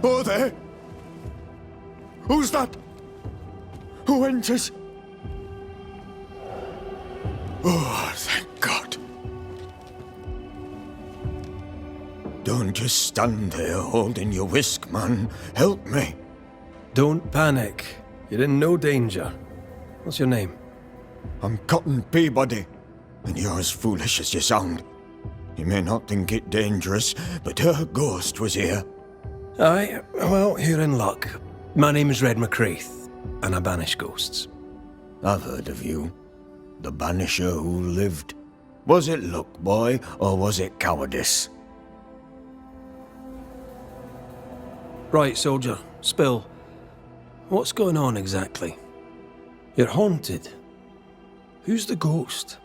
Are they? Who's that? Who enters? Oh, thank God. Don't just stand there holding your whisk, man. Help me. Don't panic. You're in no danger. What's your name? I'm Cotton Peabody, and you're as foolish as you sound. You may not think it dangerous, but her ghost was here. Aye, well, you're in luck. My name's Red McCraith, and I banish ghosts. I've heard of you. The banisher who lived. Was it luck, boy, or was it cowardice? Right, soldier, spill. What's going on exactly? You're haunted. Who's the ghost?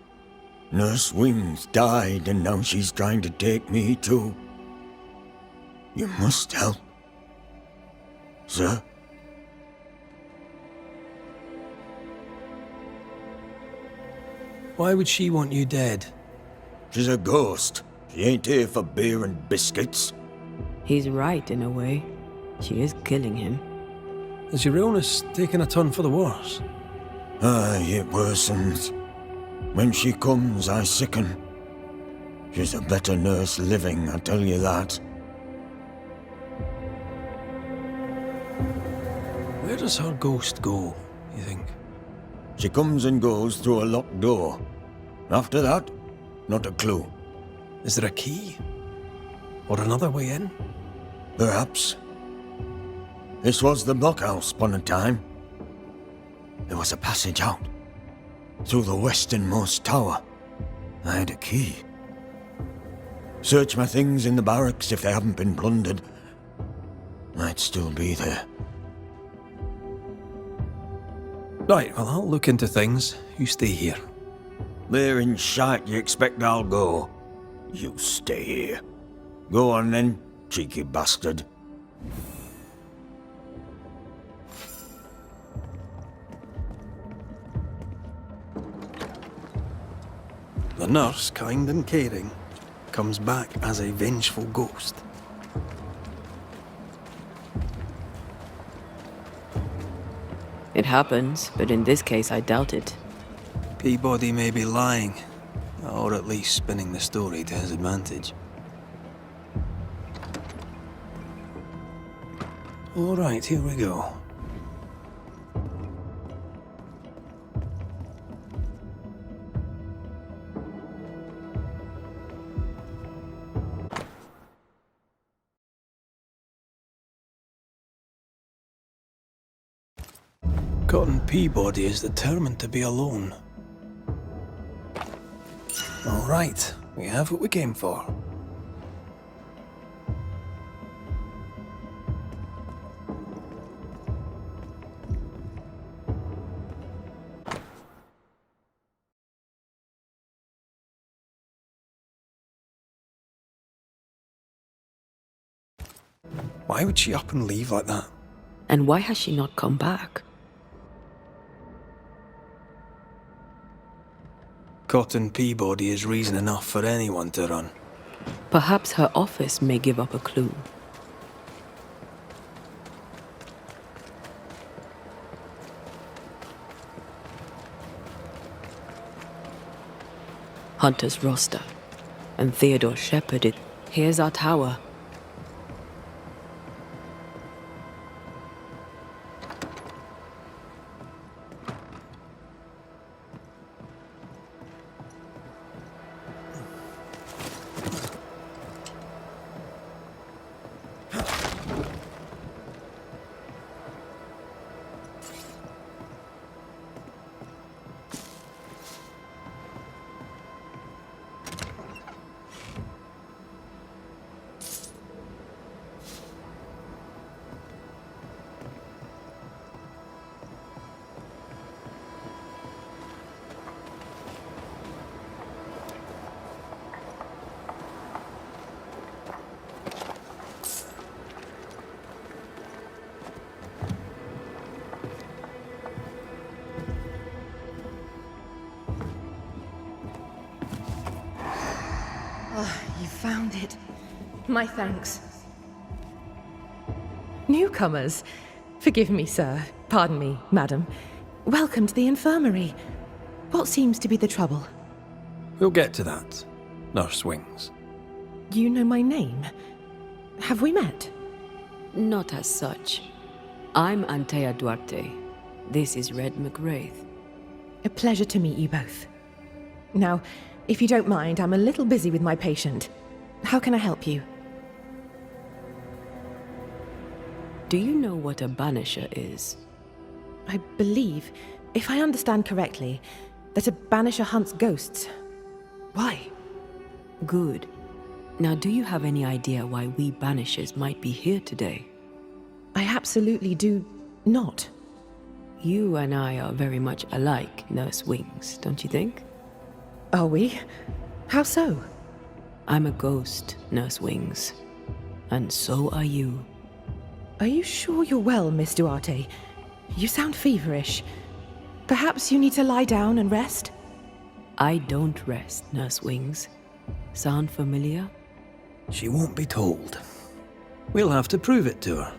Nurse Wings died, and now she's trying to take me too. You must help. Sir? Why would she want you dead? She's a ghost. She ain't here for beer and biscuits. He's right in a way. She is killing him. Is your illness taking a turn for the worse? Aye, it worsens. When she comes, I sicken. She's a better nurse living, I tell you that. Where does her ghost go, you think? She comes and goes through a locked door. After that, not a clue. Is there a key? Or another way in? Perhaps. This was the blockhouse upon a time. There was a passage out. Through the westernmost tower. I had a key. Search my things in the barracks if they haven't been plundered. Might still be there. Right, well, I'll look into things. You stay here. Where in shite you expect I'll go? You stay here. Go on then, cheeky bastard. The nurse, kind and caring, comes back as a vengeful ghost. It happens, but in this case I doubt it. Peabody may be lying, or at least spinning the story to his advantage. All right, here we go. Cotton Peabody is determined to be alone. All right, we have what we came for. Why would she up and leave like that? And why has she not come back? Cotton Peabody is reason enough for anyone to run. Perhaps her office may give up a clue. Hunter's roster. And Theodore shepherded. Here's our tower. Oh, you found it. My thanks. Newcomers. Forgive me, sir. Pardon me, madam. Welcome to the infirmary. What seems to be the trouble? We'll get to that, Nurse Wings. You know my name? Have we met? Not as such. I'm Antea Duarte. This is Red McWraith. A pleasure to meet you both. Now, if you don't mind, I'm a little busy with my patient. How can I help you? Do you know what a banisher is? I believe, if I understand correctly, that a banisher hunts ghosts. Why? Good. Now, do you have any idea why we banishers might be here today? I absolutely do not. You and I are very much alike, Nurse Wings, don't you think? Are we? How so? I'm a ghost, Nurse Wings. And so are you. Are you sure you're well, Miss Duarte? You sound feverish. Perhaps you need to lie down and rest? I don't rest, Nurse Wings. Sound familiar? She won't be told. We'll have to prove it to her.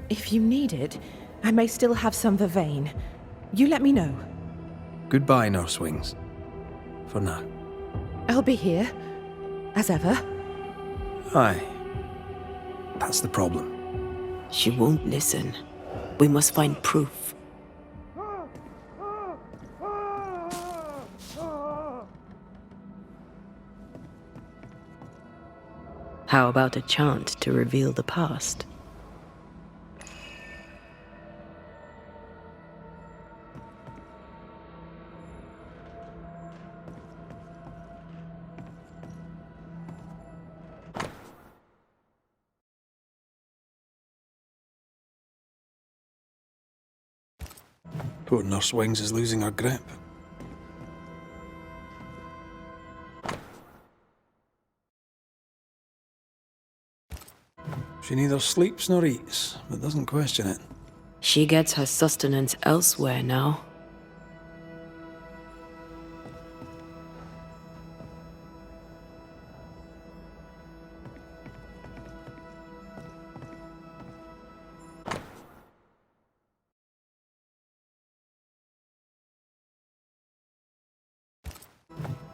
If you need it, I may still have some vervain. You let me know. Goodbye, Nurse Wings. For now. I'll be here, as ever. Aye. That's the problem. She won't listen. We must find proof. How about a chant to reveal the past? Poor Nurse Wings is losing her grip. She neither sleeps nor eats, but doesn't question it. She gets her sustenance elsewhere now.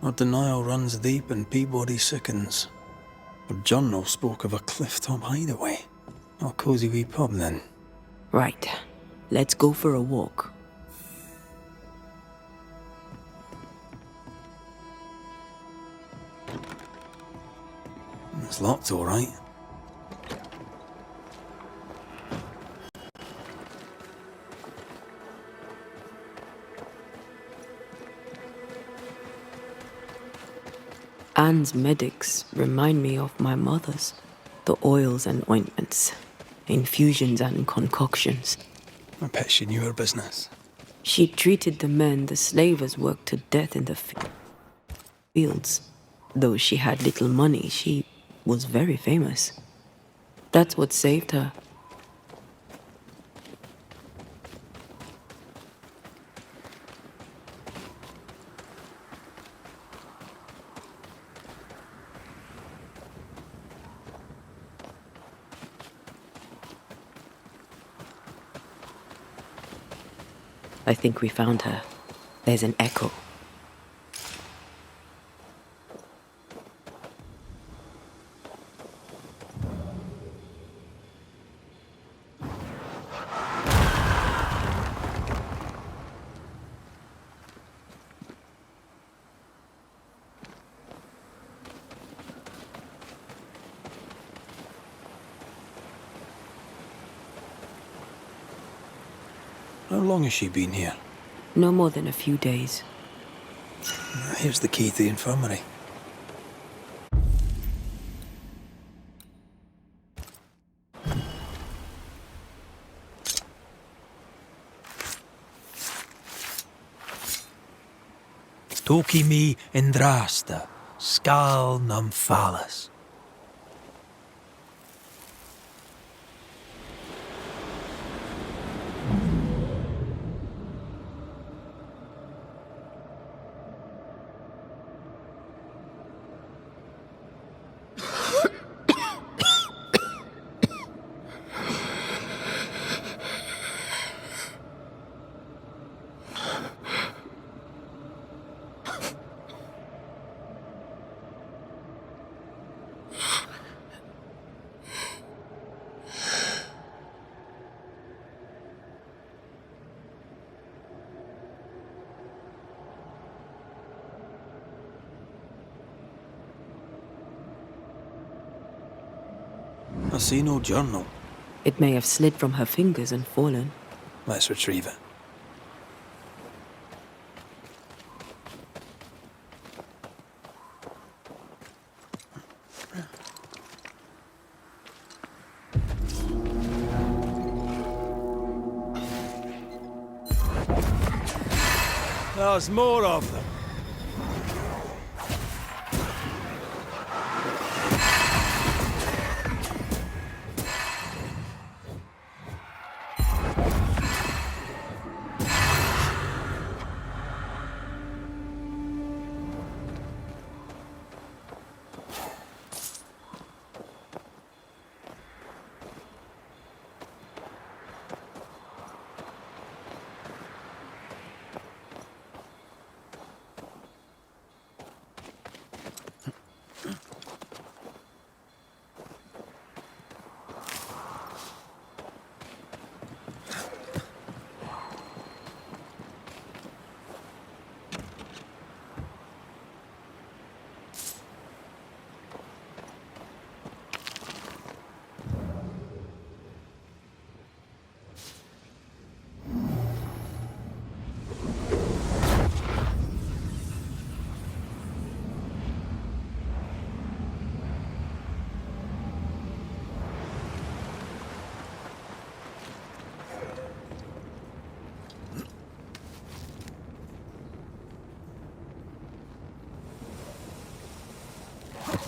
Our denial runs deep and Peabody sickens. Her journal spoke of a clifftop hideaway. A cozy wee pub, then. Right. Let's go for a walk. It's locked, all right. Anne's medics remind me of my mother's. The oils and ointments, infusions and concoctions. I bet she knew her business. She treated the men the slavers worked to death in the fields. Though she had little money, she was very famous. That's what saved her. I think we found her. There's an echo. How long has she been here? No more than a few days. Here's the key to the infirmary. Toki mi indrasta, skal nymphalis. see no journal. It may have slid from her fingers and fallen. Let's retrieve it. There's more of them.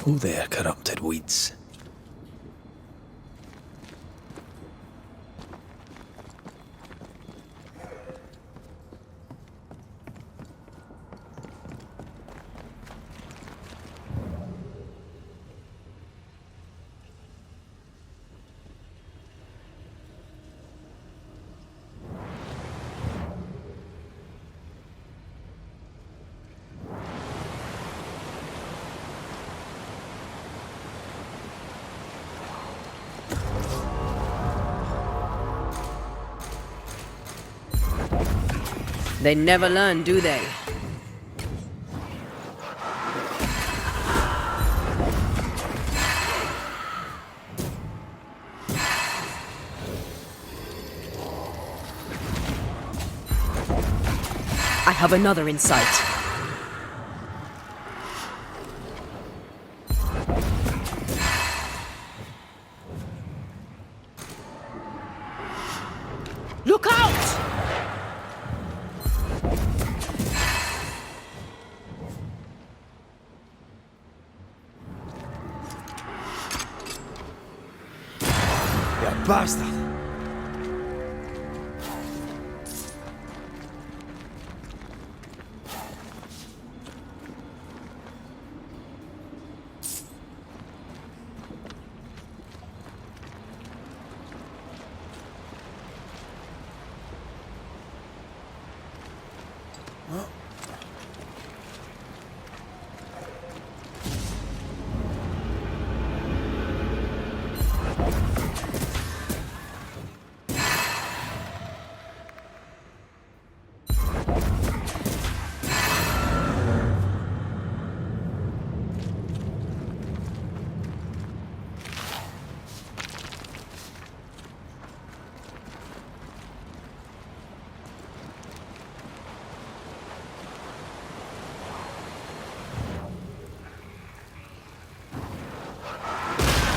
Oh there, corrupted weeds. They never learn, do they? I have another in sight. Look out! You bastard!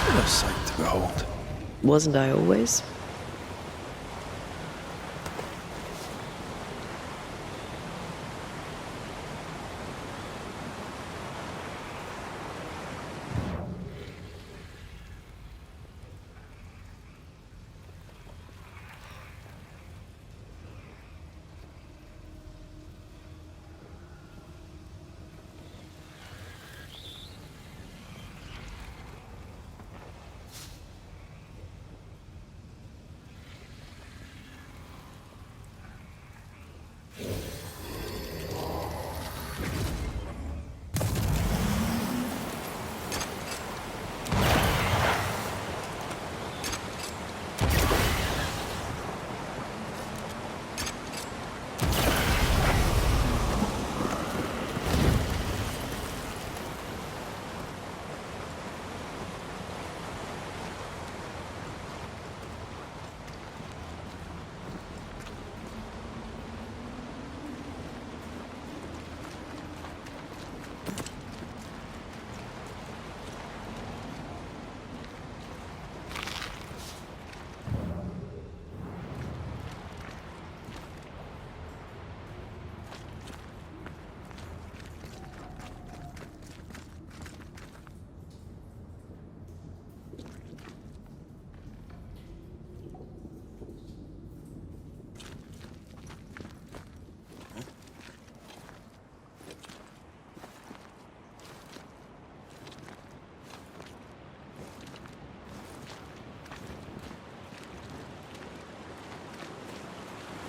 What a sight to behold. Wasn't I always?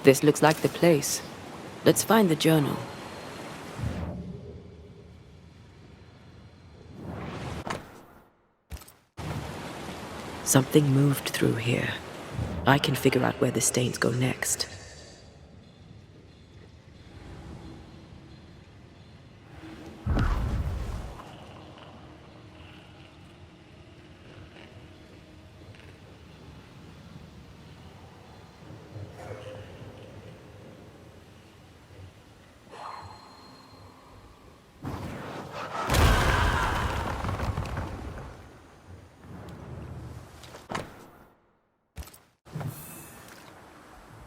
This looks like the place. Let's find the journal. Something moved through here. I can figure out where the stains go next.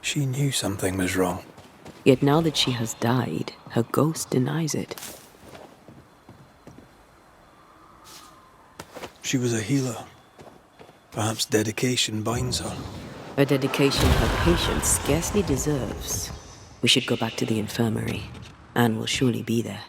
She knew something was wrong. Yet now that she has died, her ghost denies it. She was a healer. Perhaps dedication binds her. A dedication her patient scarcely deserves. We should go back to the infirmary. Anne will surely be there.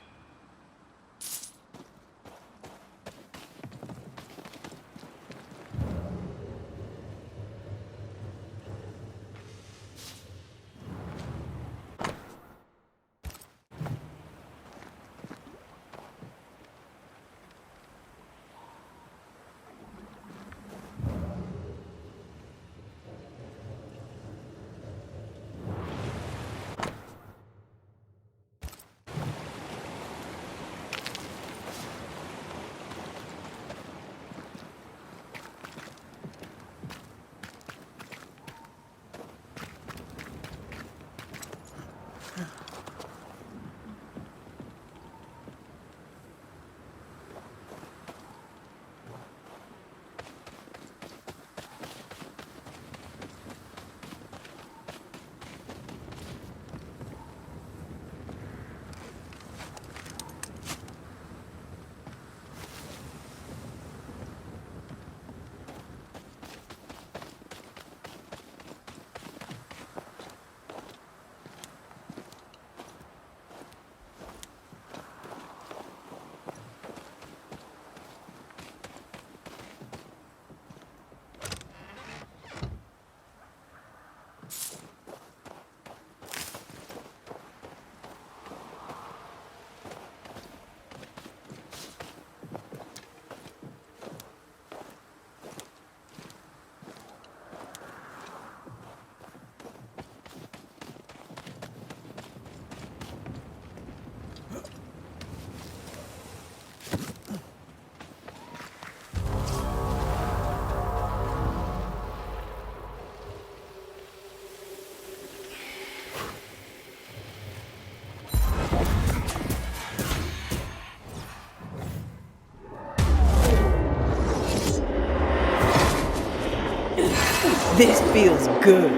This feels good.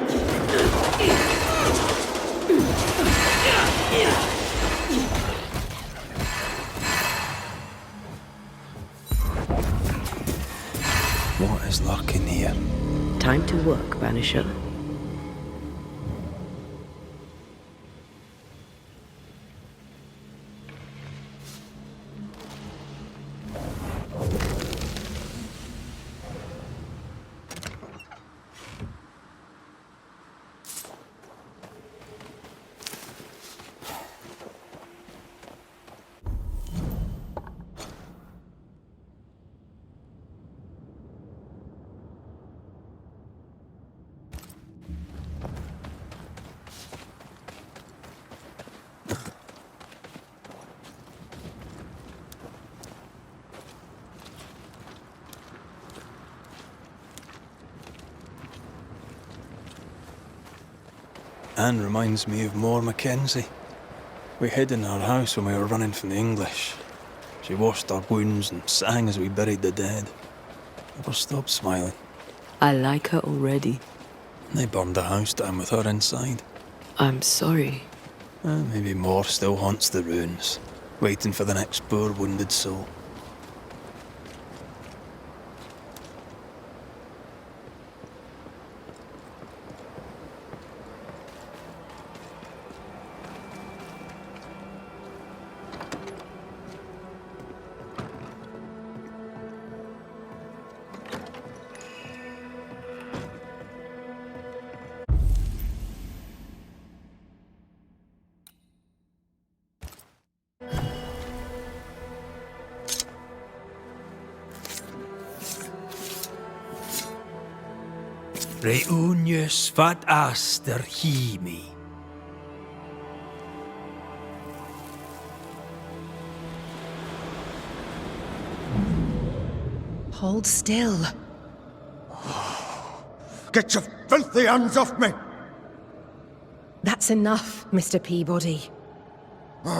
What is luck in here? Time to work, Banisher. Anne reminds me of Moore Mackenzie. We hid in her house when we were running from the English. She washed our wounds and sang as we buried the dead. Never stopped smiling. I like her already. They burned the house down with her inside. I'm sorry. Maybe Moore still haunts the ruins, waiting for the next poor wounded soul. Reunius vat aster himi. Hold still. Get your filthy hands off me! That's enough, Mr. Peabody. Get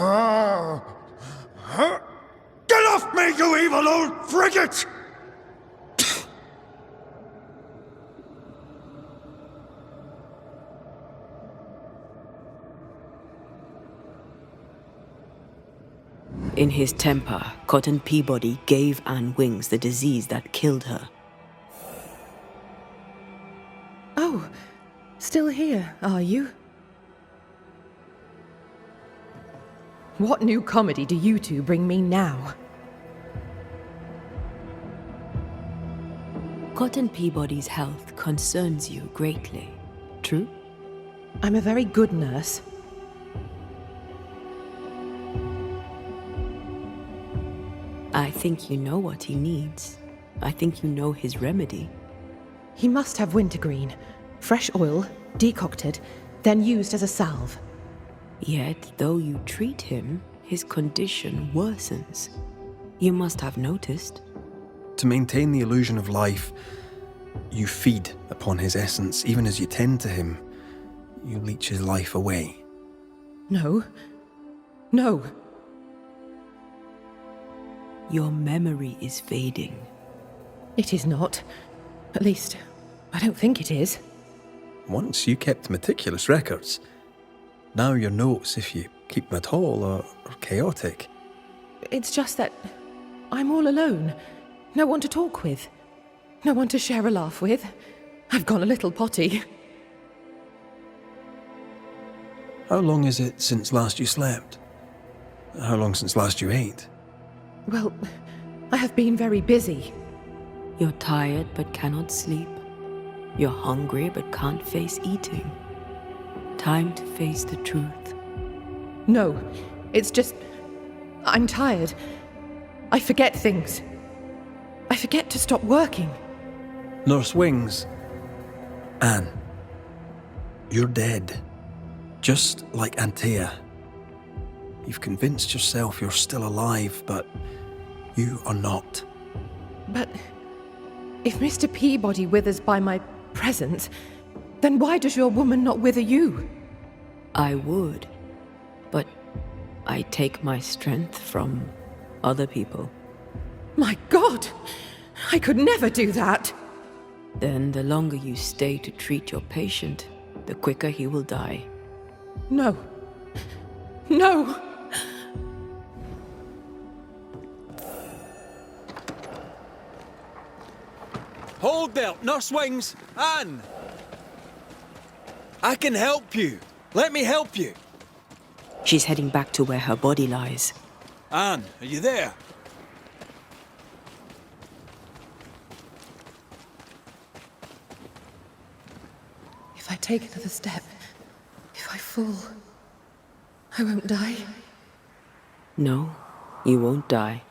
off me, you evil old frigate! In his temper, Cotton Peabody gave Anne Wings the disease that killed her. Oh, still here, are you? What new comedy do you two bring me now? Cotton Peabody's health concerns you greatly, true? I'm a very good nurse. I think you know what he needs. I think you know his remedy. He must have wintergreen. Fresh oil, decocted, then used as a salve. Yet, though you treat him, his condition worsens. You must have noticed. To maintain the illusion of life, you feed upon his essence. Even as you tend to him, you leech his life away. No. No. Your memory is fading. It is not. At least, I don't think it is. Once you kept meticulous records. Now your notes, if you keep them at all, are chaotic. It's just that I'm all alone. No one to talk with. No one to share a laugh with. I've gone a little potty. How long is it since last you slept? How long since last you ate? Well, I have been very busy. You're tired but cannot sleep. You're hungry but can't face eating. Time to face the truth. No, it's just... I'm tired. I forget things. I forget to stop working. Nurse Wings. Anne. You're dead. Just like Antea. You've convinced yourself you're still alive, but you are not. But if Mr. Peabody withers by my presence, then why does your woman not wither you? I would, but I take my strength from other people. My God! I could never do that! Then the longer you stay to treat your patient, the quicker he will die. No. No! Hold there, Nurse Wings! Anne! I can help you. Let me help you. She's heading back to where her body lies. Anne, are you there? If I take another step, if I fall, I won't die. No, you won't die.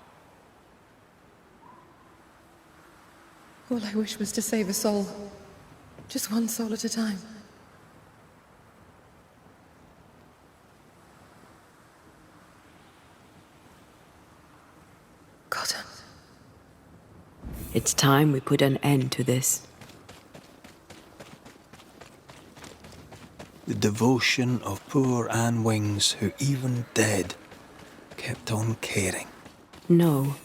All I wish was to save a soul. Just one soul at a time. Cotton. It's time we put an end to this. The devotion of poor Anne Wings, who even dead, kept on caring. No.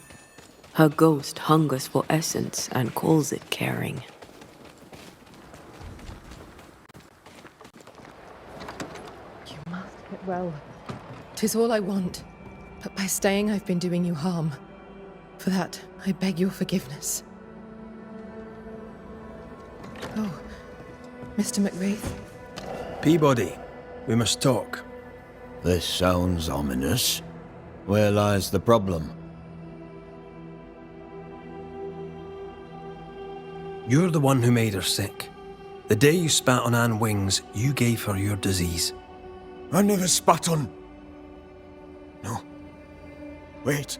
Her ghost hungers for essence and calls it caring. You must get well. 'Tis all I want. But by staying, I've been doing you harm. For that, I beg your forgiveness. Oh, Mr. McWraith. Peabody, we must talk. This sounds ominous. Where lies the problem? You're the one who made her sick. The day you spat on Anne Wings, you gave her your disease. I never spat on... No. Wait.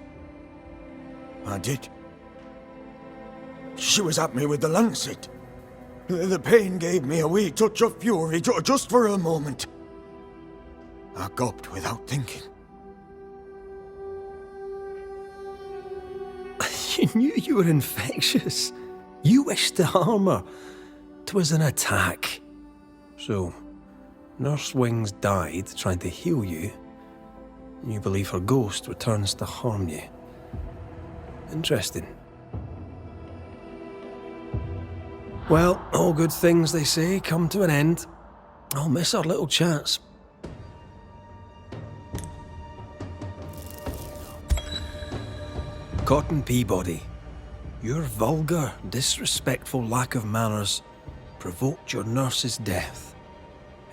I did. She was at me with the lancet. The pain gave me a wee touch of fury just for a moment. I gulped without thinking. You knew you were infectious. You wished to harm her. 'Twas an attack. So, Nurse Wings died trying to heal you, and you believe her ghost returns to harm you. Interesting. Well, all good things, they say, come to an end. I'll miss our little chats. Cotton Peabody, your vulgar, disrespectful lack of manners provoked your nurse's death.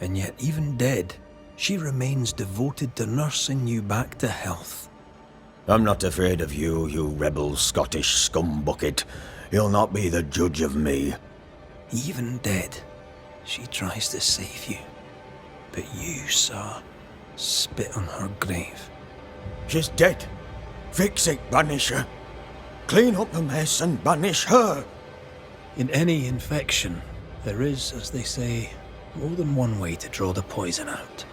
And yet, even dead, she remains devoted to nursing you back to health. I'm not afraid of you, you rebel Scottish scumbucket. You'll not be the judge of me. Even dead, she tries to save you. But you, sir, spit on her grave. She's dead. Fix it, Banisher. Clean up the mess and banish her. In any infection, there is, as they say, more than one way to draw the poison out.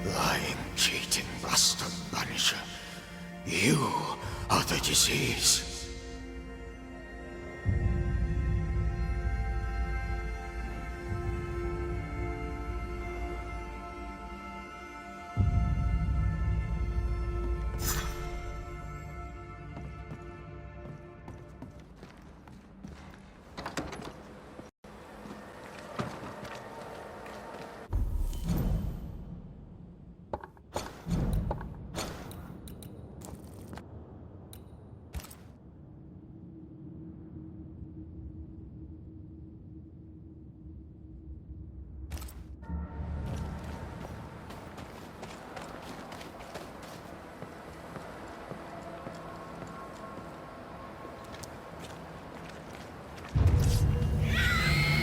Lying, cheating bastard, Banisher. You are the disease.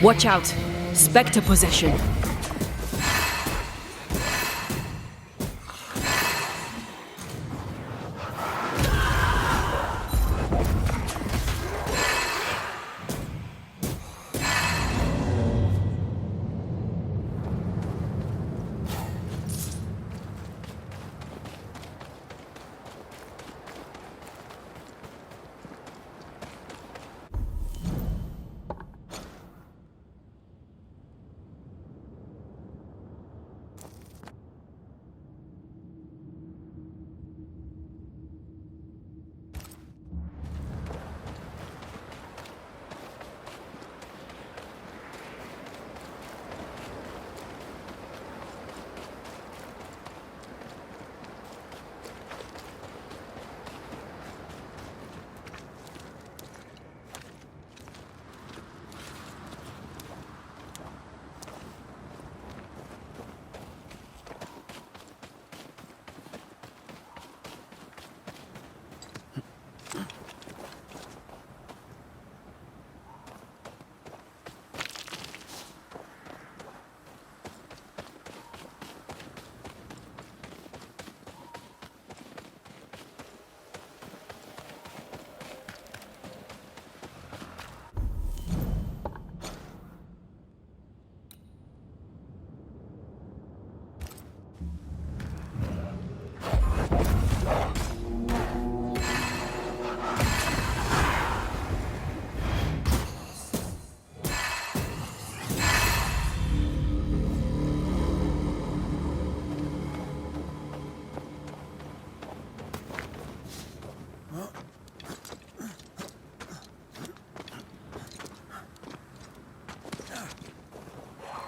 Watch out! Spectre possession.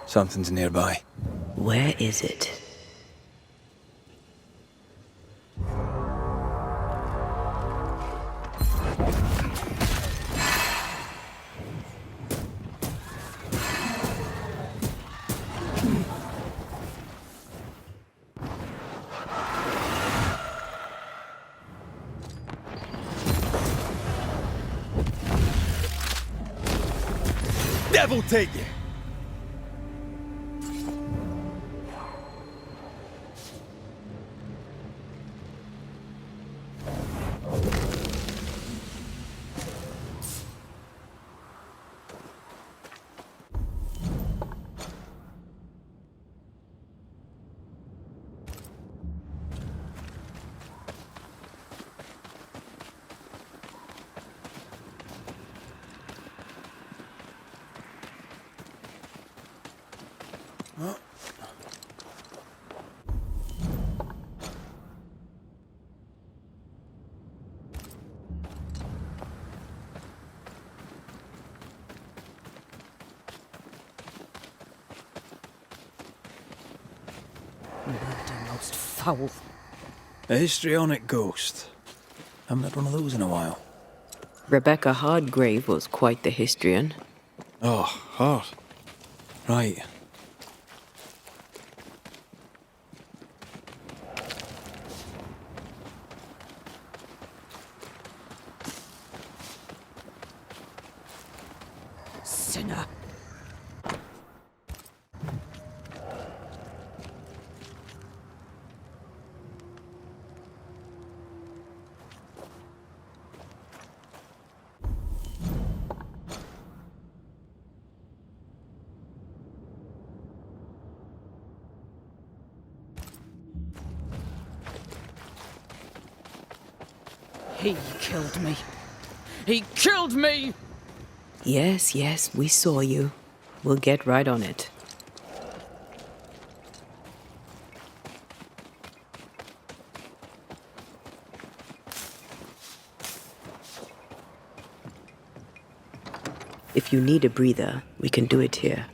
Something's nearby. Where is it? devil take you! Murder most foul. A histrionic ghost. Haven't had one of those in a while. Rebecca Hardgrave was quite the histrion. Oh, heart. Right. Sinner. He killed me. He killed me! Yes, yes, we saw you. We'll get right on it. If you need a breather, we can do it here.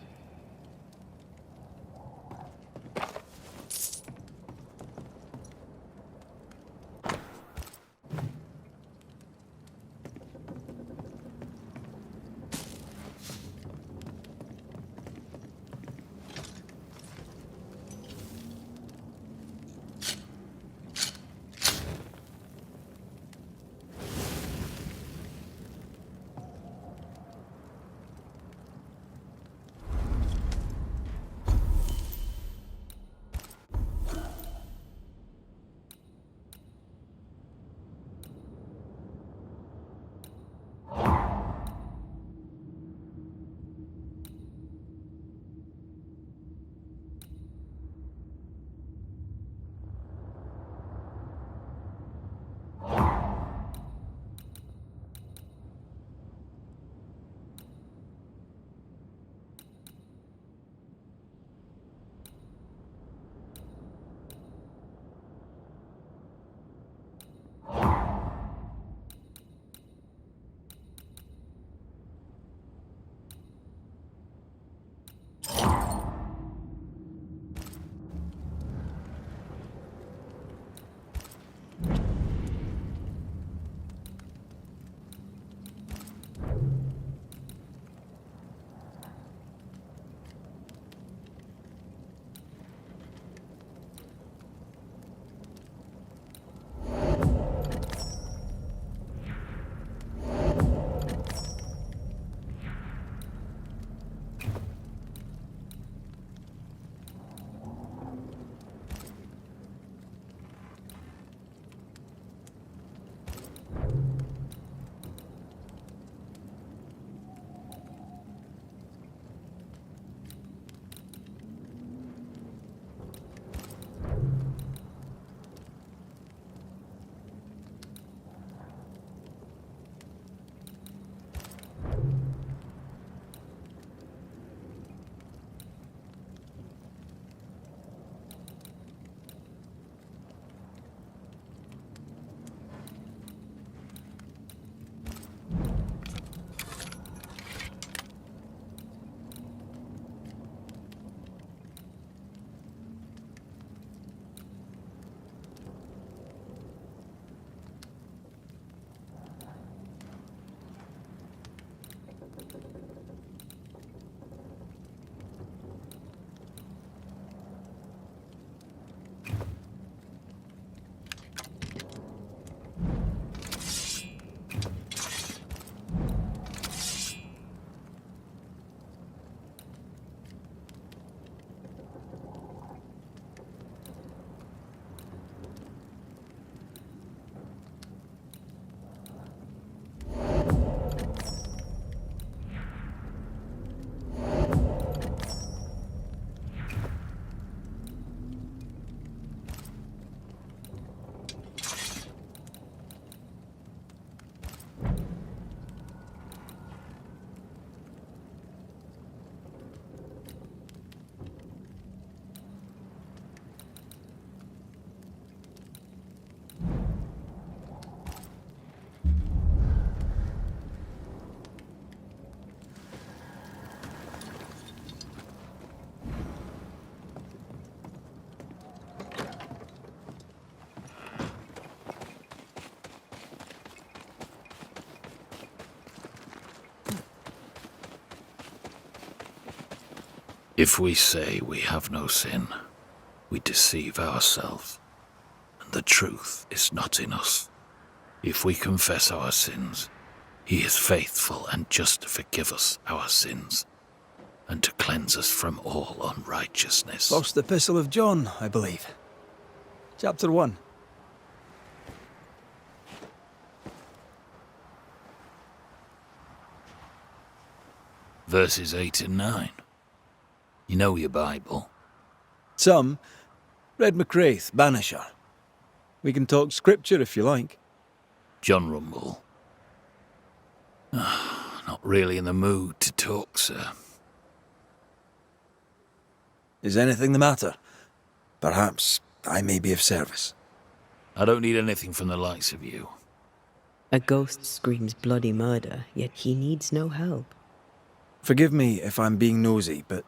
If we say we have no sin, we deceive ourselves, and the truth is not in us. If we confess our sins, he is faithful and just to forgive us our sins, and to cleanse us from all unrighteousness. First Epistle of John, I believe. Chapter 1. Verses 8 and 9. You know your Bible. Some. Red McCraith, Banisher. We can talk scripture if you like. John Rumble. Not really in the mood to talk, sir. Is anything the matter? Perhaps I may be of service. I don't need anything from the likes of you. A ghost screams bloody murder, yet he needs no help. Forgive me if I'm being nosy, but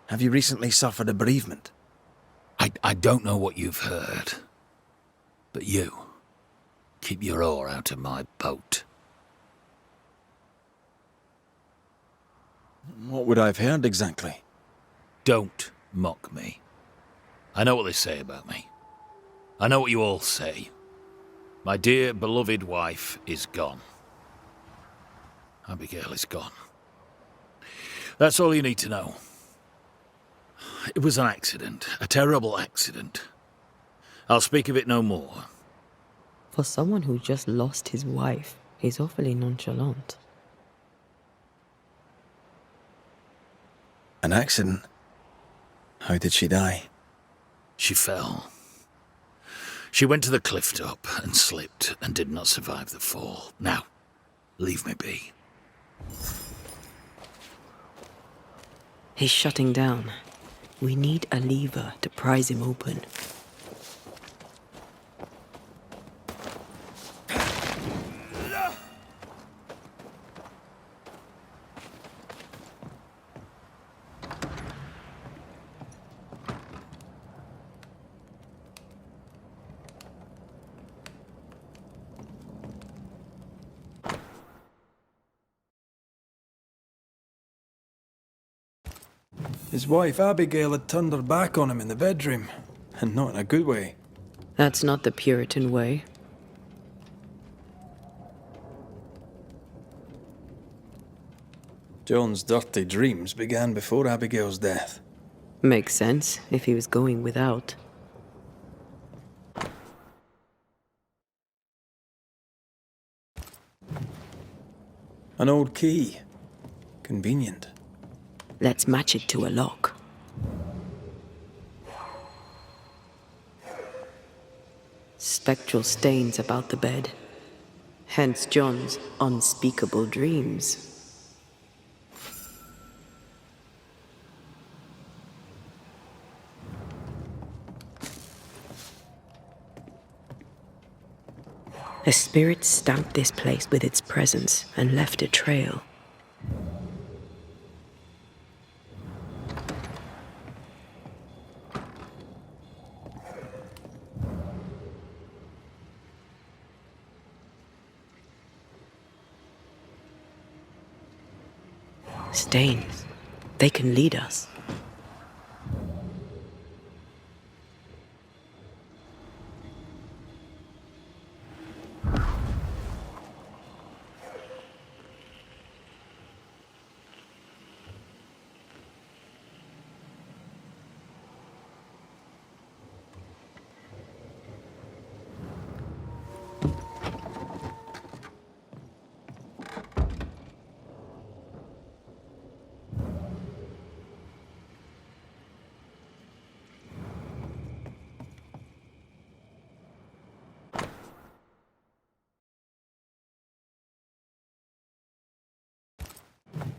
have you recently suffered a bereavement? I don't know what you've heard, but you, keep your oar out of my boat. What would I have heard exactly? Don't mock me. I know what they say about me. I know what you all say. My dear, beloved wife is gone. Abigail is gone. That's all you need to know. It was an accident, a terrible accident. I'll speak of it no more. For someone who just lost his wife, he's awfully nonchalant. An accident? How did she die? She fell. She went to the cliff top and slipped and did not survive the fall. Now, leave me be. He's shutting down. We need a lever to prise him open. His wife Abigail had turned her back on him in the bedroom, and not in a good way. That's not the Puritan way. John's dirty dreams began before Abigail's death. Makes sense if he was going without. An old key. Convenient. Let's match it to a lock. Spectral stains about the bed. Hence John's unspeakable dreams. A spirit stamped this place with its presence and left a trail. Stains. They can lead us.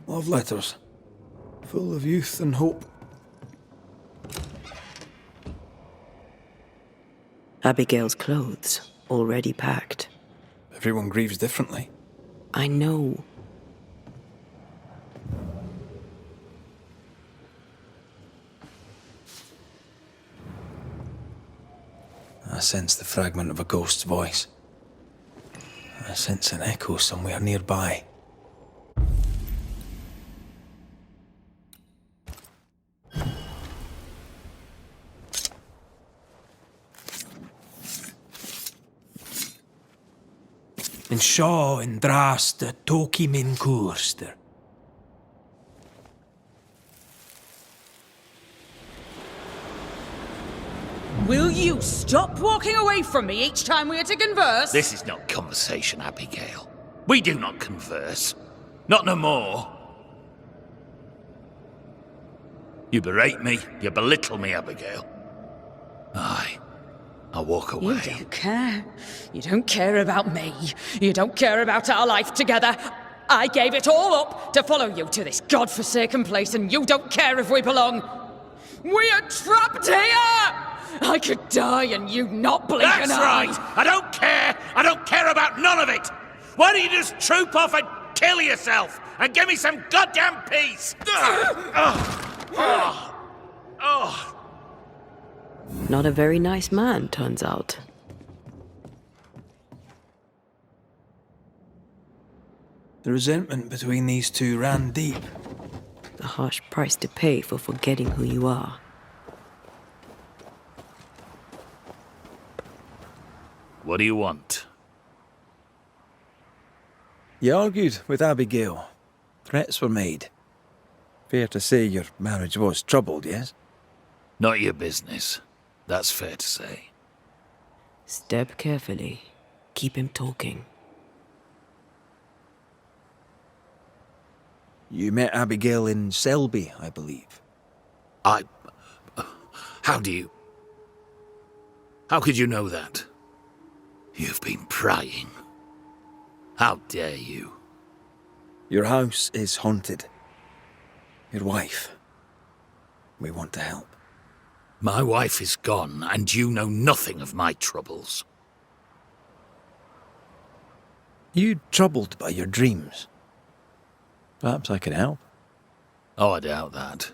Love letters. Full of youth and hope. Abigail's clothes, already packed. Everyone grieves differently. I know. I sense the fragment of a ghost's voice. I sense an echo somewhere nearby. And Shaw and Drast the Toki Min Kurster. Will you stop walking away from me each time we are to converse? This is not conversation, Abigail. We do not converse. Not no more. You berate me, you belittle me, Abigail. Aye, I'll walk away. You don't care. You don't care about me. You don't care about our life together. I gave it all up to follow you to this godforsaken place, and you don't care if we belong. We are trapped here! I could die and you not blink That's an eye. right! I don't care! I don't care about none of it! Why don't you just troop off and kill yourself and give me some goddamn peace? Not a very nice man, turns out. The resentment between these two ran deep. A harsh price to pay for forgetting who you are. What do you want? You argued with Abigail. Threats were made. Fair to say your marriage was troubled, yes? Not your business. That's fair to say. Step carefully. Keep him talking. You met Abigail in Selby, I believe. How could you know that? You've been prying. How dare you? Your house is haunted. Your wife. We want to help. My wife is gone, and you know nothing of my troubles. You troubled by your dreams? Perhaps I can help. Oh, I doubt that.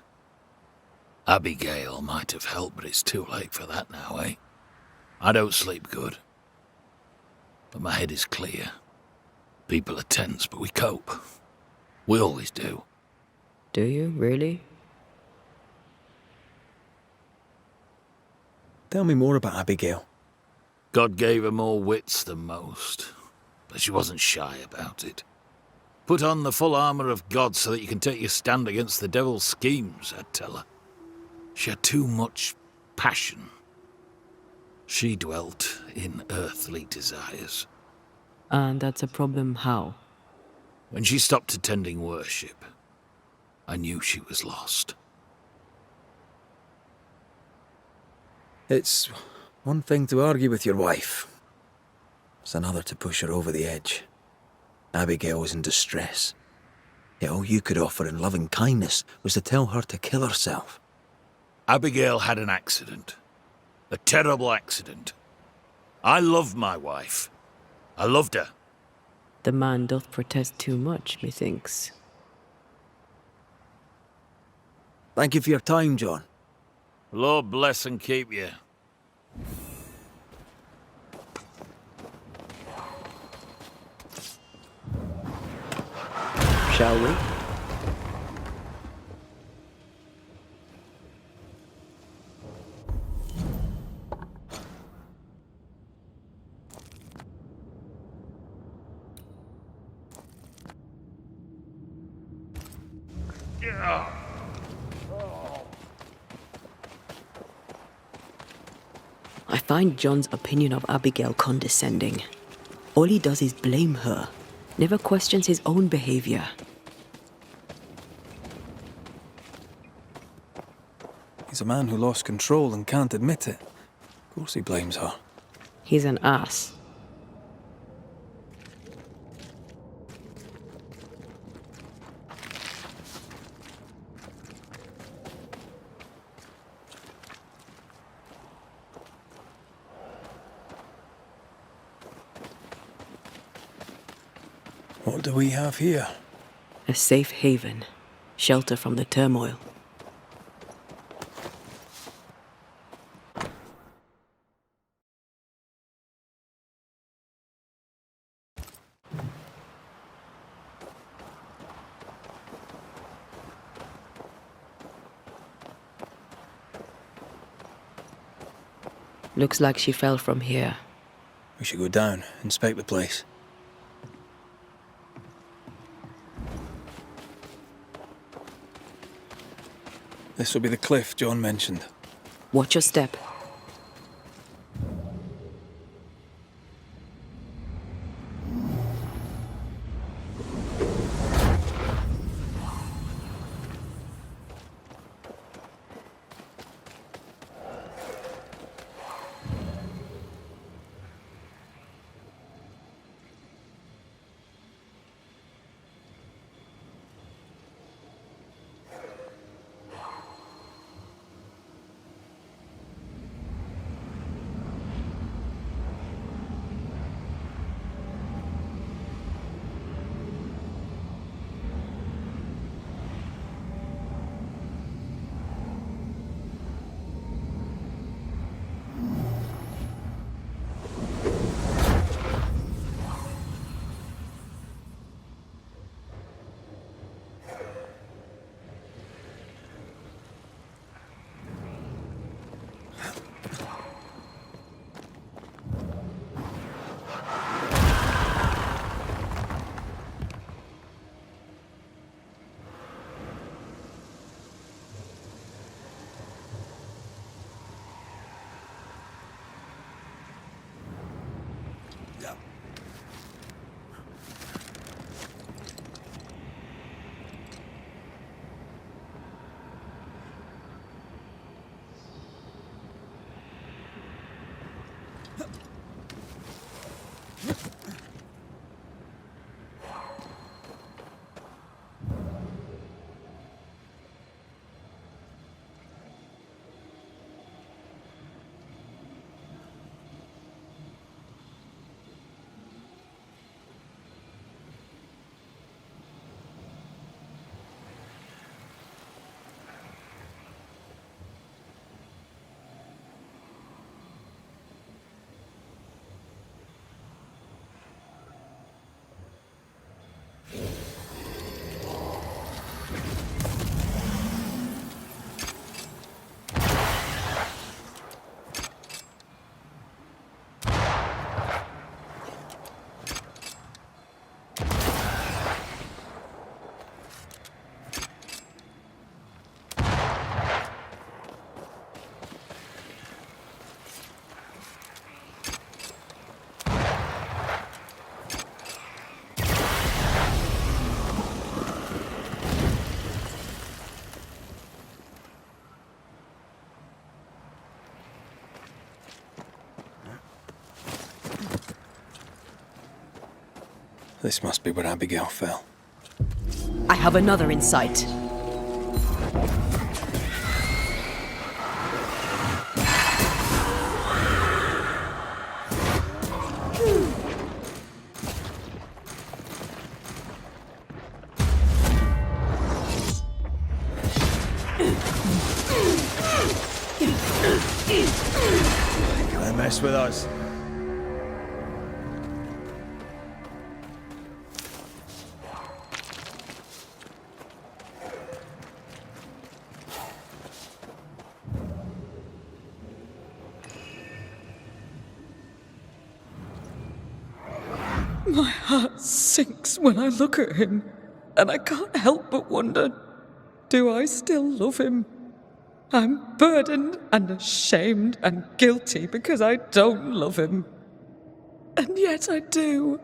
Abigail might have helped, but it's too late for that now, eh? I don't sleep good. But my head is clear. People are tense, but we cope. We always do. Do you, really? Tell me more about Abigail. God gave her more wits than most, but she wasn't shy about it. Put on the full armour of God so that you can take your stand against the devil's schemes, I'd tell her. She had too much passion. She dwelt in earthly desires. And that's a problem how? When she stopped attending worship, I knew she was lost. It's one thing to argue with your wife. It's another to push her over the edge. Abigail was in distress. Yet all you could offer in loving kindness was to tell her to kill herself. Abigail had an accident. A terrible accident. I loved my wife. I loved her. The man doth protest too much, methinks. Thank you for your time, John. Lord bless and keep you. Shall we? I find John's opinion of Abigail condescending. All he does is blame her, never questions his own behavior. He's a man who lost control and can't admit it. Of course he blames her. He's an ass. What do we have here? A safe haven, shelter from the turmoil. Looks like she fell from here. We should go down, inspect the place. This will be the cliff John mentioned. Watch your step. This must be where Abigail fell. I have another in sight. Can't mess with us. My heart sinks when I look at him, and I can't help but wonder, do I still love him? I'm burdened and ashamed and guilty because I don't love him. And yet I do.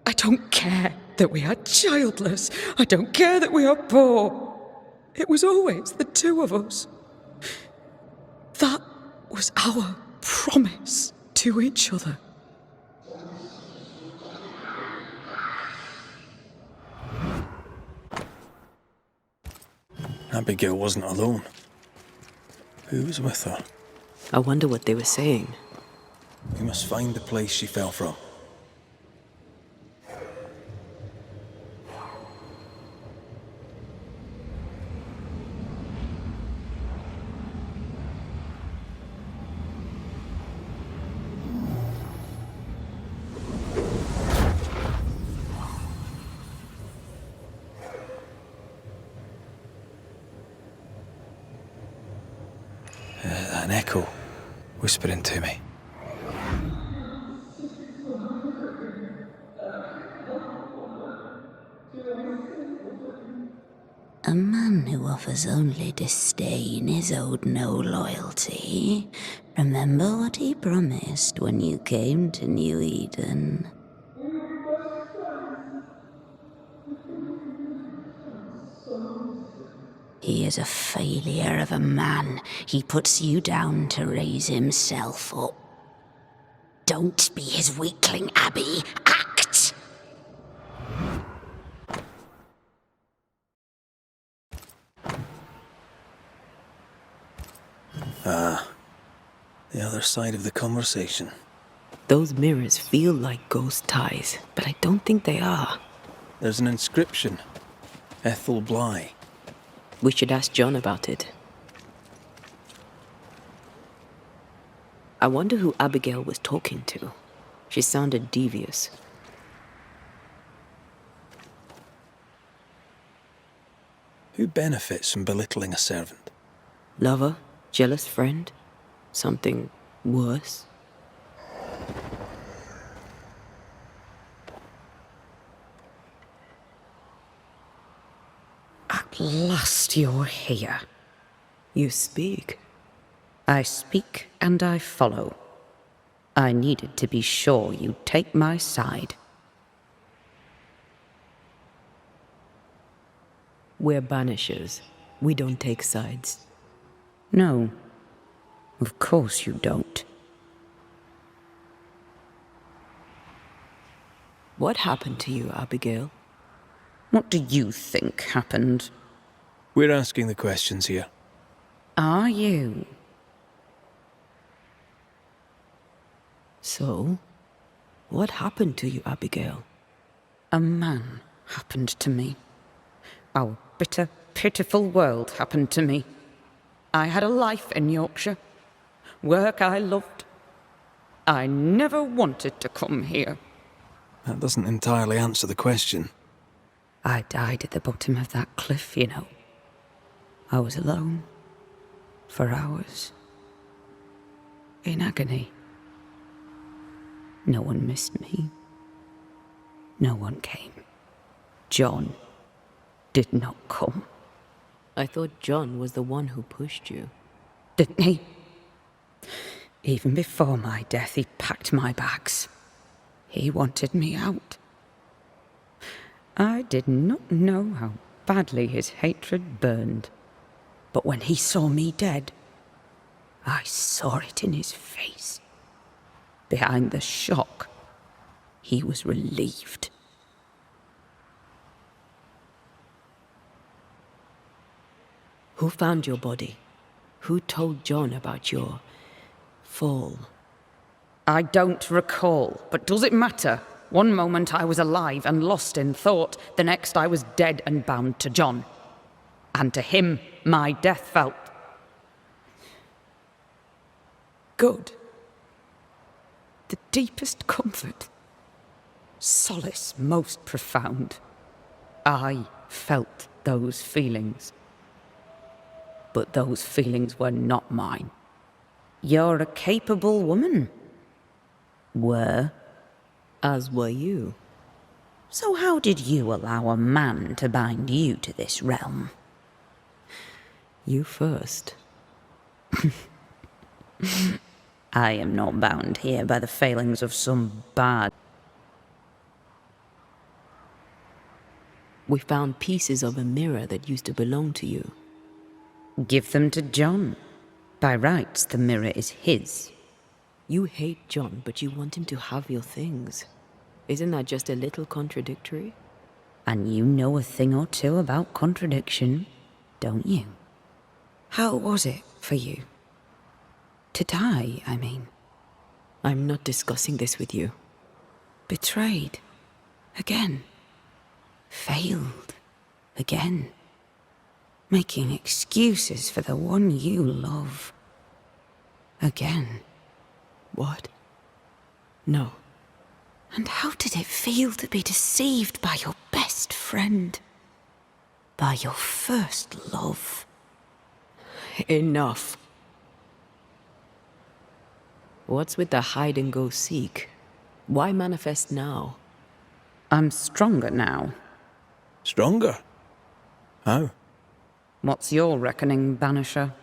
I don't care that we are childless. I don't care that we are poor. It was always the two of us. That was our promise to each other. Abigail wasn't alone. Who was with her? I wonder what they were saying. We must find the place she fell from. An echo whispering to me. man who offers only disdain is owed no loyalty. Remember what he promised when you came to New Eden. He is a failure of a man. He puts you down to raise himself up. Don't be his weakling, Abby. Act! The other side of the conversation. Those mirrors feel like ghost ties, but I don't think they are. There's an inscription. Ethel Bly. We should ask John about it. I wonder who Abigail was talking to. She sounded devious. Who benefits from belittling a servant? Lover? Jealous friend? Something worse? At last you're here. You speak. I speak and I follow. I needed to be sure you'd take my side. We're banishers. We don't take sides. No, of course you don't. What happened to you, Abigail? What do you think happened? We're asking the questions here. Are you? So, what happened to you, Abigail? A man happened to me. Our bitter, pitiful world happened to me. I had a life in Yorkshire. Work I loved. I never wanted to come here. That doesn't entirely answer the question. I died at the bottom of that cliff, you know. I was alone. For hours. In agony. No one missed me. No one came. John did not come. I thought John was the one who pushed you. Didn't he? Even before my death, he packed my bags. He wanted me out. I did not know how badly his hatred burned. But when he saw me dead, I saw it in his face. Behind the shock, he was relieved. Who found your body? Who told John about your fall? I don't recall, but does it matter? One moment I was alive and lost in thought, the next I was dead and bound to John. And to him, my death felt good. The deepest comfort. Solace most profound. I felt those feelings. But those feelings were not mine. You're a capable woman. Were. As were you. So how did you allow a man to bind you to this realm? You first. I am not bound here by the failings of some bard. We found pieces of a mirror that used to belong to you. Give them to John. By rights, the mirror is his. You hate John, but you want him to have your things. Isn't that just a little contradictory? And you know a thing or two about contradiction, don't you? How was it for you? To die, I mean. I'm not discussing this with you. Betrayed. Again. Failed. Again. Making excuses for the one you love. Again. What? No. And how did it feel to be deceived by your best friend? By your first love? Enough. What's with the hide and go seek? Why manifest now? I'm stronger now. Stronger? How? What's your reckoning, Banisher?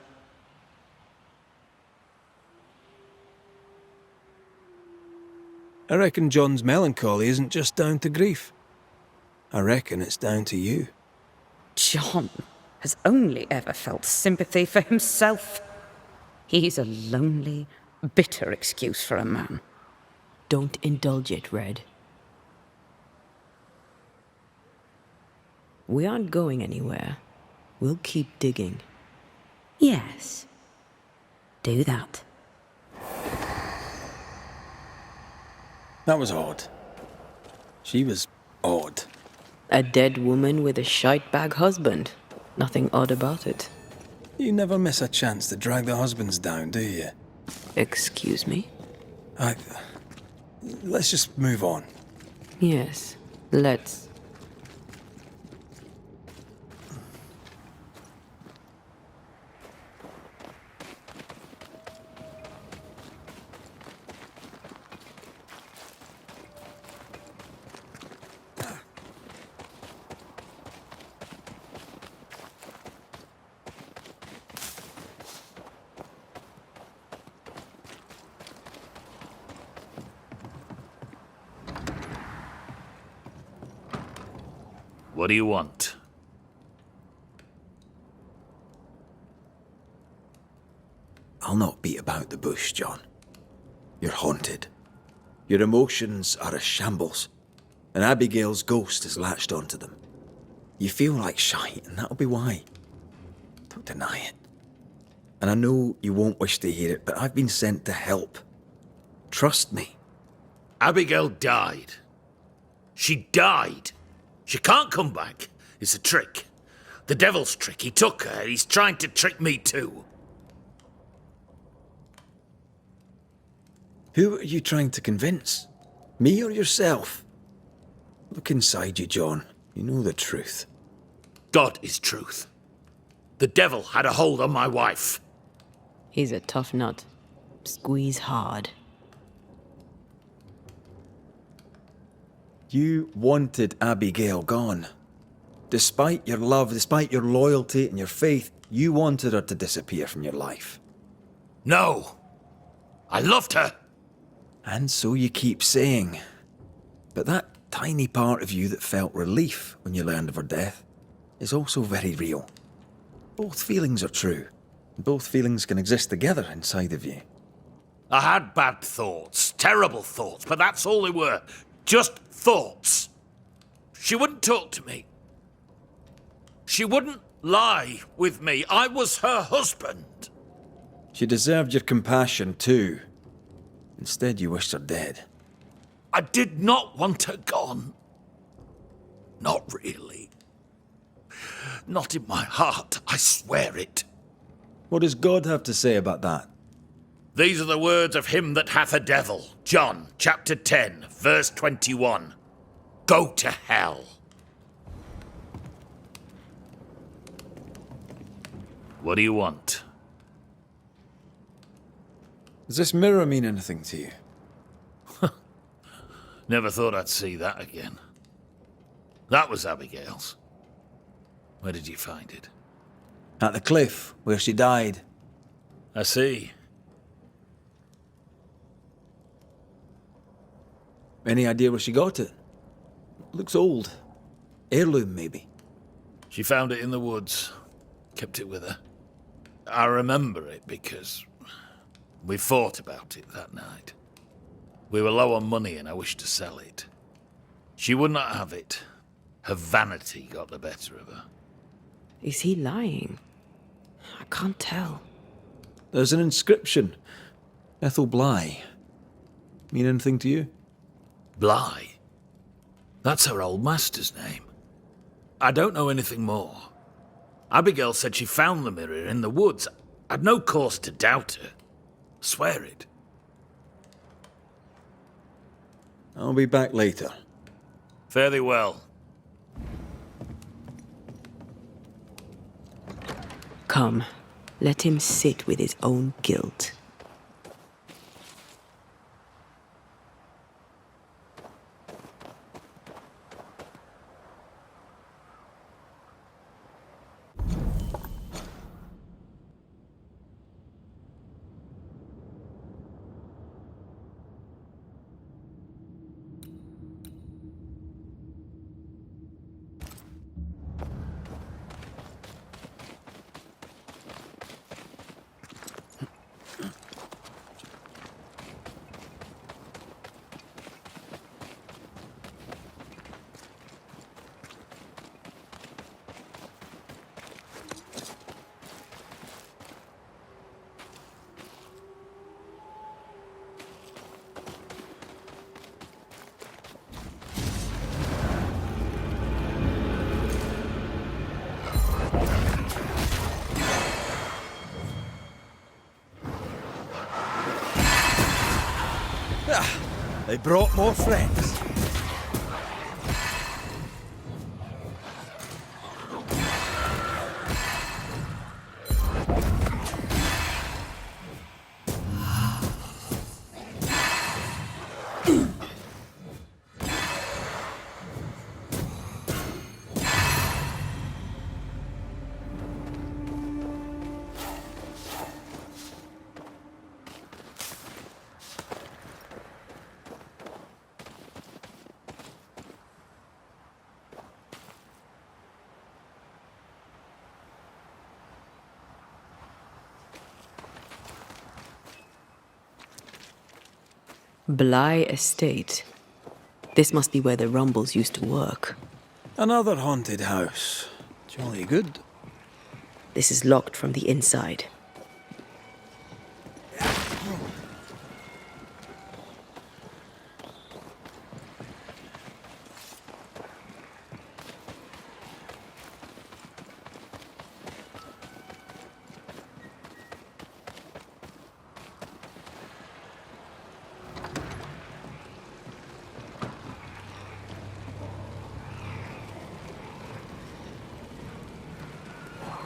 I reckon John's melancholy isn't just down to grief. I reckon it's down to you. John has only ever felt sympathy for himself. He's a lonely, bitter excuse for a man. Don't indulge it, Red. We aren't going anywhere. We'll keep digging. Yes. Do that. That was odd. She was odd. A dead woman with a shite-bag husband. Nothing odd about it. You never miss a chance to drag the husbands down, do you? Excuse me? Let's just move on. Yes, let's. What do you want? I'll not beat about the bush, John. You're haunted. Your emotions are a shambles, and Abigail's ghost has latched onto them. You feel like shite, and that'll be why. Don't deny it. And I know you won't wish to hear it, but I've been sent to help. Trust me. Abigail died. She died. She can't come back. It's a trick. The devil's trick. He took her. He's trying to trick me too. Who are you trying to convince? Me or yourself? Look inside you, John. You know the truth. God is truth. The devil had a hold on my wife. He's a tough nut. Squeeze hard. You wanted Abigail gone. Despite your love, despite your loyalty and your faith, you wanted her to disappear from your life. No. I loved her. And so you keep saying. But that tiny part of you that felt relief when you learned of her death is also very real. Both feelings are true. Both feelings can exist together inside of you. I had bad thoughts, terrible thoughts, but that's all they were. Just thoughts. She wouldn't talk to me. She wouldn't lie with me. I was her husband. She deserved your compassion too. Instead, you wished her dead. I did not want her gone. Not really. Not in my heart, I swear it. What does God have to say about that? These are the words of him that hath a devil. John, chapter 10, verse 21. Go to hell. What do you want? Does this mirror mean anything to you? Never thought I'd see that again. That was Abigail's. Where did you find it? At the cliff, where she died. I see. Any idea where she got it? Looks old. Heirloom, maybe. She found it in the woods. Kept it with her. I remember it because we fought about it that night. We were low on money and I wished to sell it. She would not have it. Her vanity got the better of her. Is he lying? I can't tell. There's an inscription. Ethel Bly. Mean anything to you? Bly? That's her old master's name. I don't know anything more. Abigail said she found the mirror in the woods. I'd no cause to doubt her. Swear it. I'll be back later. Fare thee well. Come, let him sit with his own guilt. They brought more friends. Blai Estate. This must be where the Rumbles used to work. Another haunted house. Jolly good. This is locked from the inside.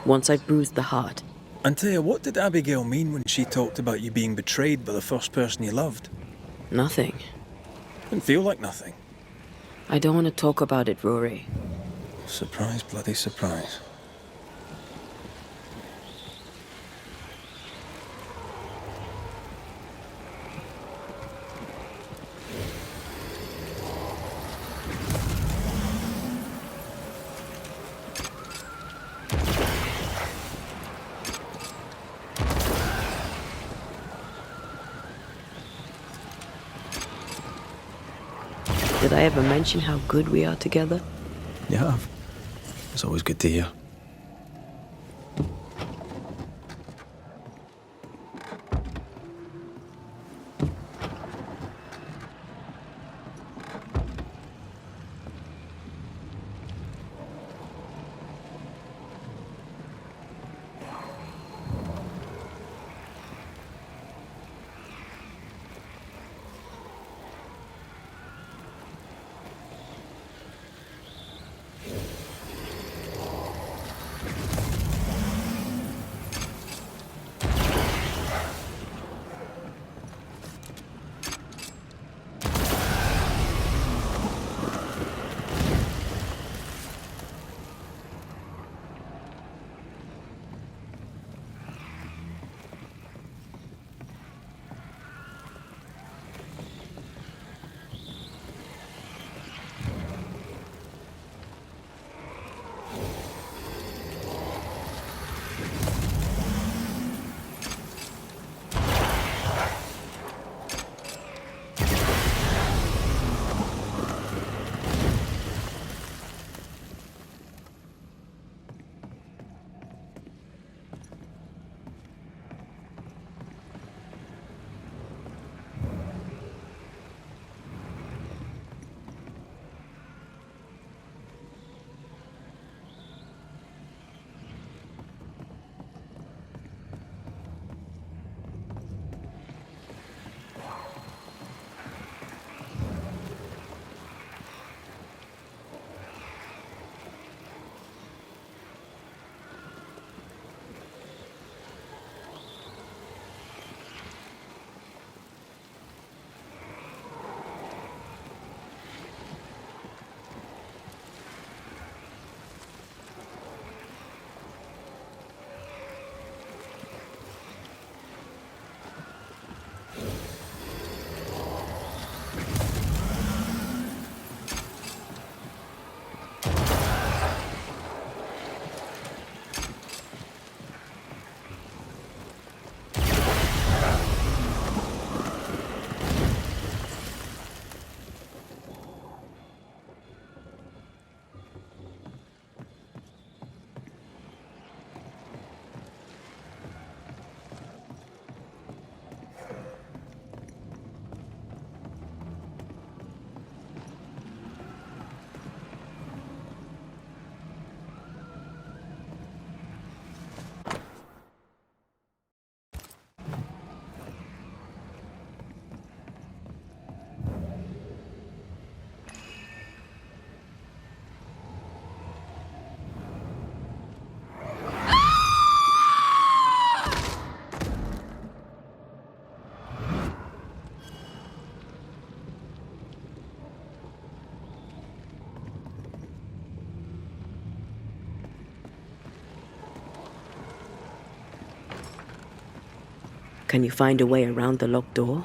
Once I bruised the heart. And tell you, what did Abigail mean when she talked about you being betrayed by the first person you loved? Nothing. Didn't feel like nothing. I don't want to talk about it, Rory. Surprise, bloody surprise. Did I ever mention how good we are together? You have. It's always good to hear. Can you find a way around the locked door?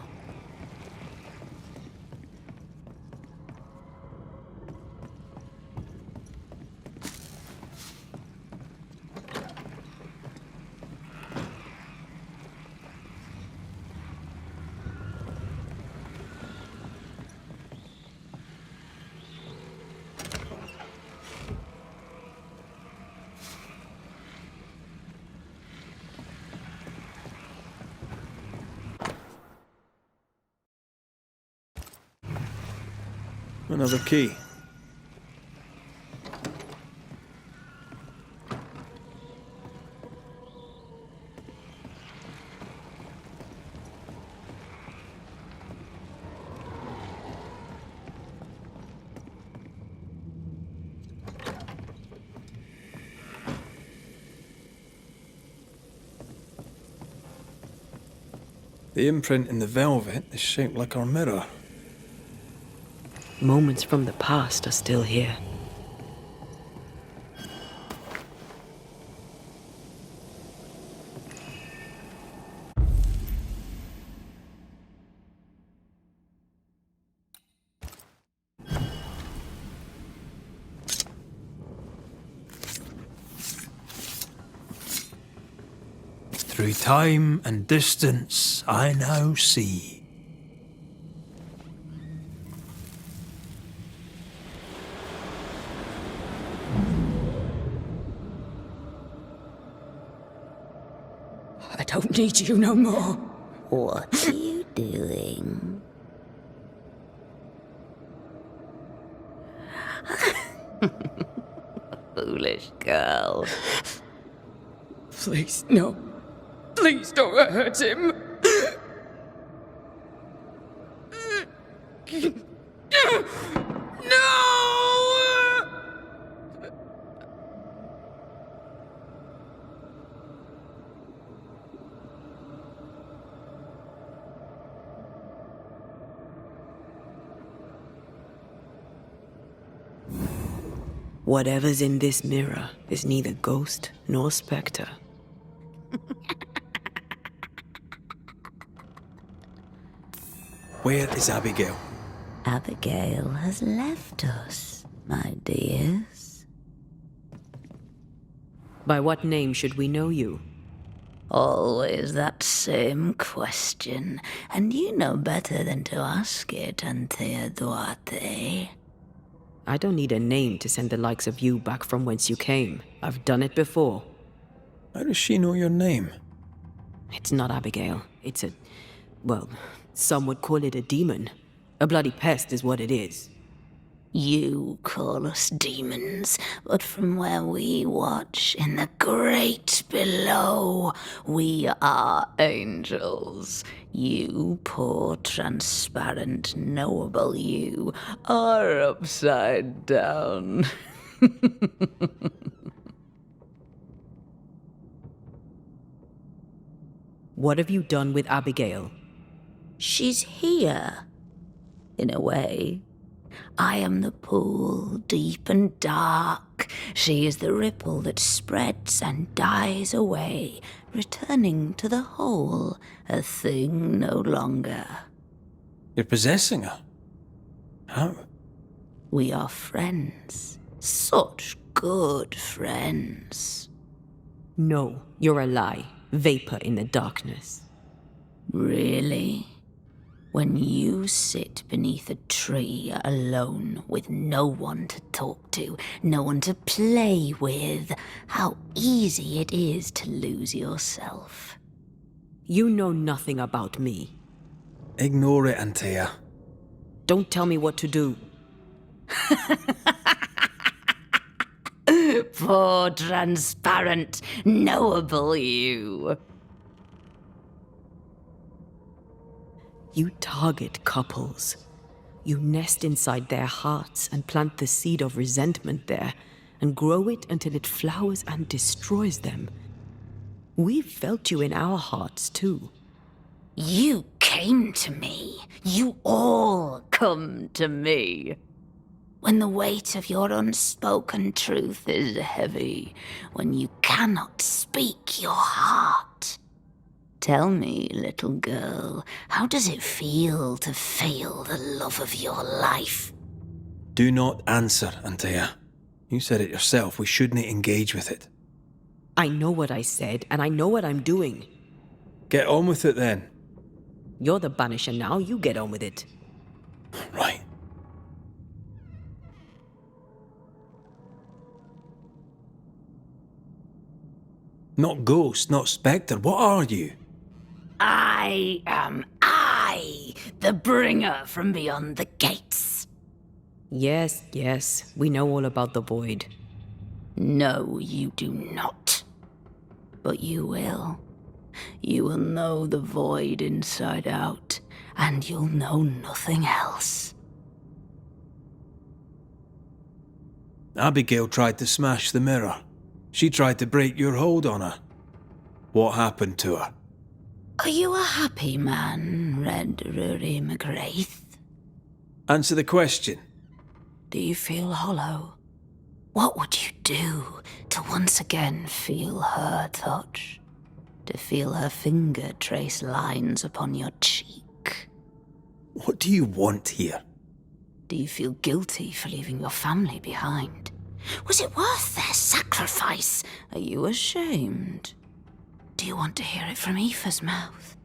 Another key. The imprint in the velvet is shaped like our mirror. Moments from the past are still here. Through time and distance, I now see. I don't need you no more. What are you doing? Foolish girl. Please, no. Please don't hurt him. No! Whatever's in this mirror is neither ghost nor spectre. Where is Abigail? Abigail has left us, my dears. By what name should we know you? Always that same question, and you know better than to ask it, Anthea Duarte. I don't need a name to send the likes of you back from whence you came. I've done it before. How does she know your name? It's not Abigail. It's well, some would call it a demon. A bloody pest is what it is. You call us demons, but from where we watch in the great below, we are angels. You poor, transparent, knowable you are upside down. What have you done with Abigail? She's here, in a way. I am the pool, deep and dark. She is the ripple that spreads and dies away, returning to the whole, a thing no longer. You're possessing her? How? We are friends. Such good friends. No, you're a lie. Vapor in the darkness. Really? When you sit beneath a tree alone with no one to talk to, no one to play with, how easy it is to lose yourself. You know nothing about me. Ignore it, Antea. Don't tell me what to do. Poor, transparent, knowable you. You target couples. You nest inside their hearts and plant the seed of resentment there and grow it until it flowers and destroys them. We've felt you in our hearts too. You came to me. You all come to me. When the weight of your unspoken truth is heavy, when you cannot speak your heart. Tell me, little girl, how does it feel to fail the love of your life? Do not answer, Antea. You said it yourself, we shouldn't engage with it. I know what I said, and I know what I'm doing. Get on with it then. You're the Banisher now, you get on with it. Right. Not ghost, not spectre, what are you? I am I, the bringer from beyond the gates. Yes, we know all about the void. No, you do not. But you will. You will know the void inside out, and you'll know nothing else. Abigail tried to smash the mirror. She tried to break your hold on her. What happened to her? Are you a happy man, Red Rory McGrath? Answer the question. Do you feel hollow? What would you do to once again feel her touch? To feel her finger trace lines upon your cheek? What do you want here? Do you feel guilty for leaving your family behind? Was it worth their sacrifice? Are you ashamed? Do you want to hear it from Aoife's mouth?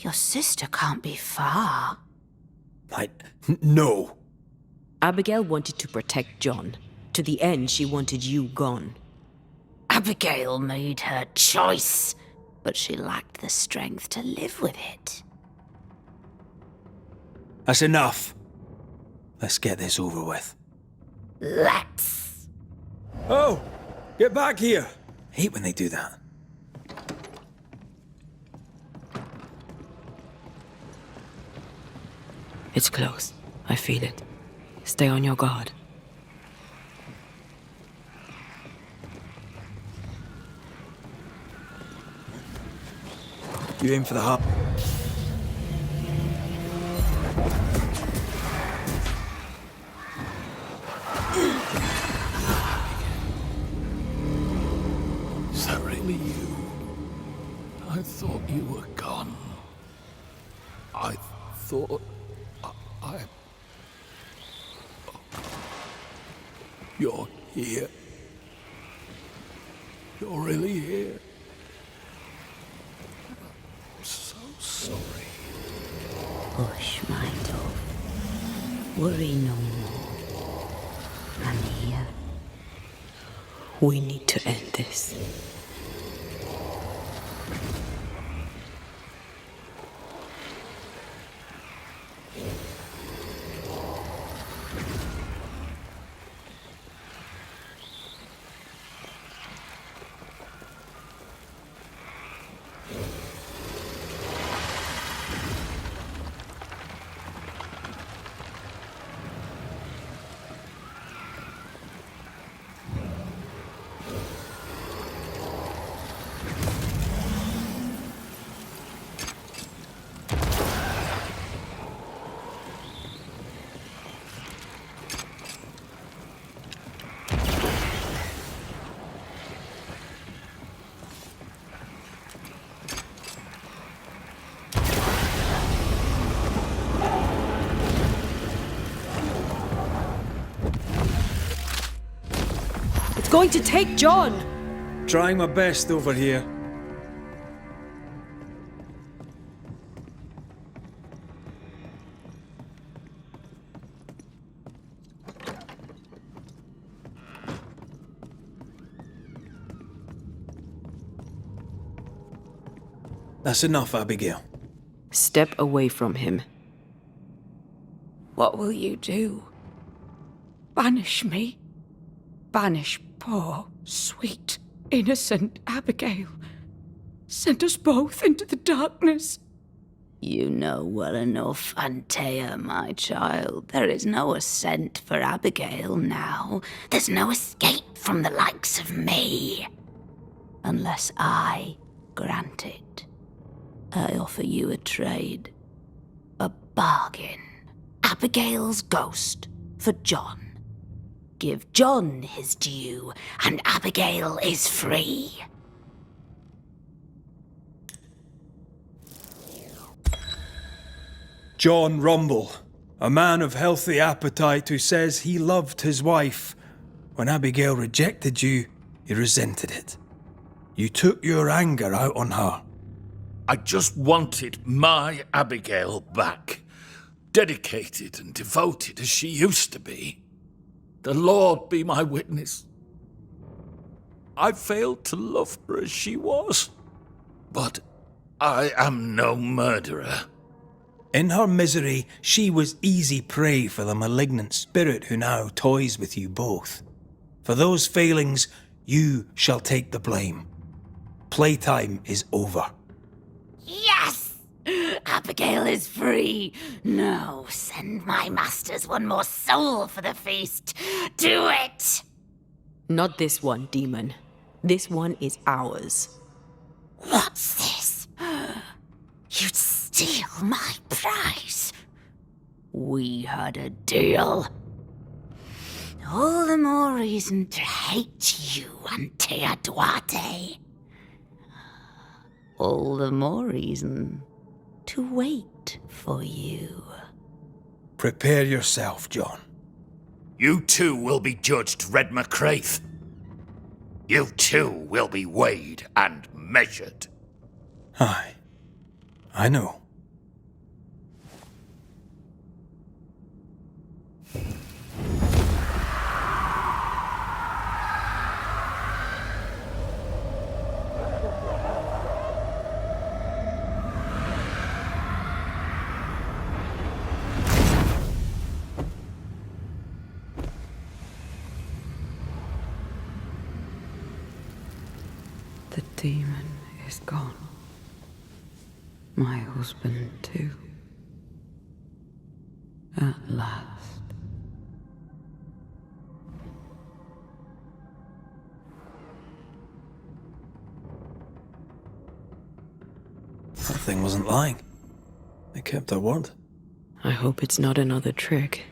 Your sister can't be far. No. Abigail wanted to protect John. To the end, she wanted you gone. Abigail made her choice, but she lacked the strength to live with it. That's enough. Let's get this over with. Let's. Oh! Get back here! I hate when they do that. It's close. I feel it. Stay on your guard. You aim for the hub. Is that really you? I thought you were gone. I thought I... You're here. You're really here. I'm so sorry. Hush, my dove. Worry no more. I'm here. We need to end this. It's going to take John! Trying my best over here. That's enough, Abigail. Step away from him. What will you do? Banish me? Banish poor, sweet, innocent Abigail? Send us both into the darkness? You know well enough, Antea, my child. There is no ascent for Abigail now. There's no escape from the likes of me. Unless I grant it. I offer you a trade. A bargain. Abigail's ghost for John. Give John his due, and Abigail is free. John Rumble, a man of healthy appetite who says he loved his wife. When Abigail rejected you, he resented it. You took your anger out on her. I just wanted my Abigail back, dedicated and devoted as she used to be. The Lord be my witness. I failed to love her as she was, but I am no murderer. In her misery, she was easy prey for the malignant spirit who now toys with you both. For those failings, you shall take the blame. Playtime is over. Yes! Abigail is free. No, send my masters one more soul for the feast. Do it! Not this one, demon. This one is ours. What's this? You'd steal my prize. We had a deal. All the more reason to hate you, Antea Duarte. All the more reason to wait for you. Prepare yourself, John. You too will be judged, Red McCraith. You too will be weighed and measured. Aye, I know. The demon is gone. My husband, too. At last. That thing wasn't lying. They kept their word. I hope it's not another trick.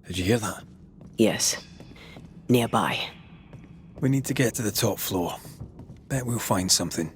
Did you hear that? Yes. Nearby. We need to get to the top floor. Bet we'll find something.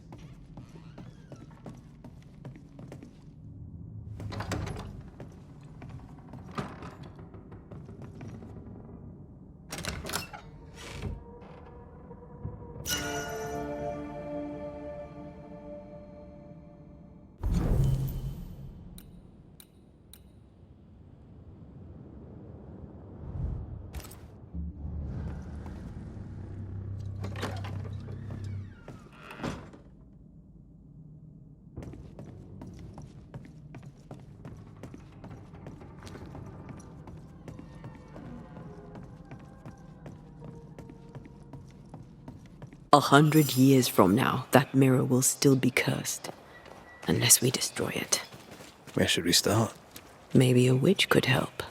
100 years from now, that mirror will still be cursed. Unless we destroy it. Where should we start? Maybe a witch could help.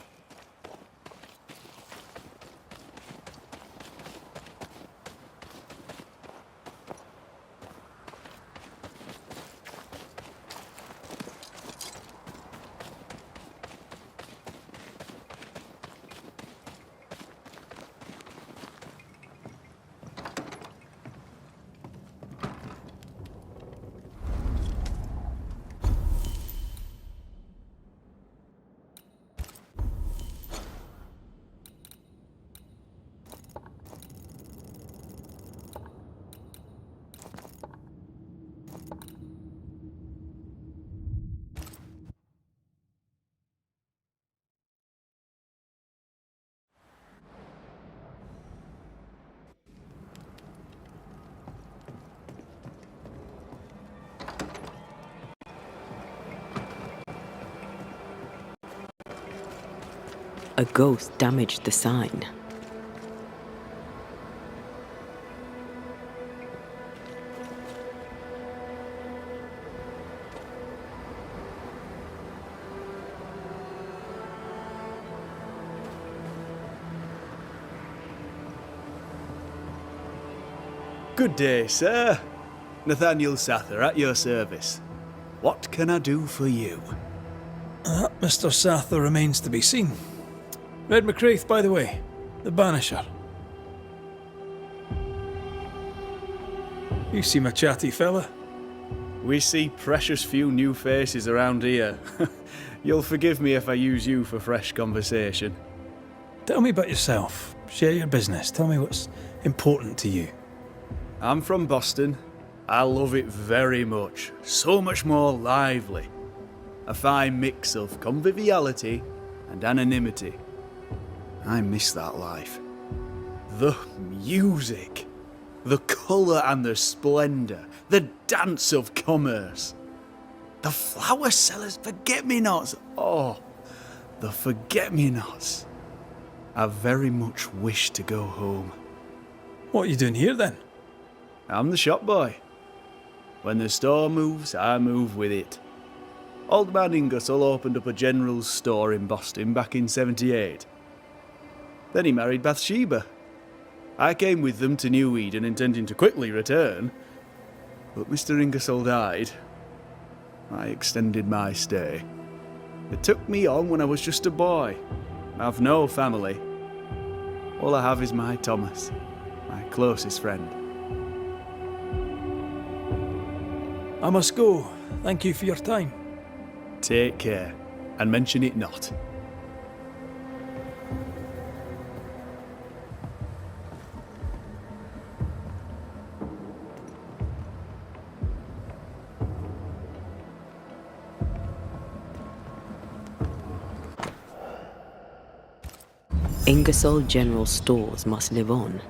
A ghost damaged the sign. Good day, sir. Nathaniel Sather at your service. What can I do for you? Mr. Sather remains to be seen. Red McCraith, by the way. The Banisher. You seem a chatty fella. We see precious few new faces around here. You'll forgive me if I use you for fresh conversation. Tell me about yourself. Share your business. Tell me what's important to you. I'm from Boston. I love it very much. So much more lively. A fine mix of conviviality and anonymity. I miss that life. The music. The colour and the splendour. The dance of commerce. The flower sellers' forget-me-nots. Oh, the forget-me-nots. I very much wish to go home. What are you doing here then? I'm the shop boy. When the store moves, I move with it. Old man Ingersoll opened up a general store in Boston back in '78. Then he married Bathsheba. I came with them to New Eden intending to quickly return, but Mr. Ingersoll died. I extended my stay. They took me on when I was just a boy. I've no family. All I have is my Thomas, my closest friend. I must go. Thank you for your time. Take care, and mention it not. Ingersoll General Stores must live on.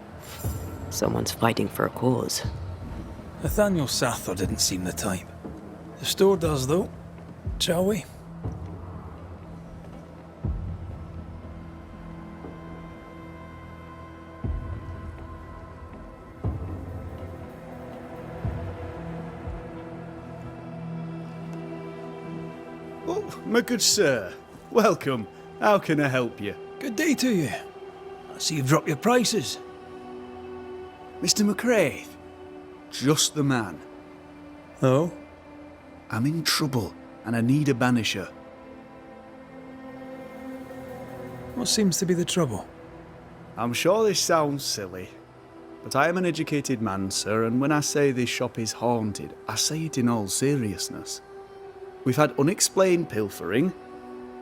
Someone's fighting for a cause. Nathaniel Sather didn't seem the type. The store does, though. Shall we? Oh, my good sir. Welcome. How can I help you? Good day to you. I see you've dropped your prices. Mr. McCraith. Just the man. Oh? I'm in trouble, and I need a banisher. What seems to be the trouble? I'm sure this sounds silly, but I am an educated man, sir, and when I say this shop is haunted, I say it in all seriousness. We've had unexplained pilfering,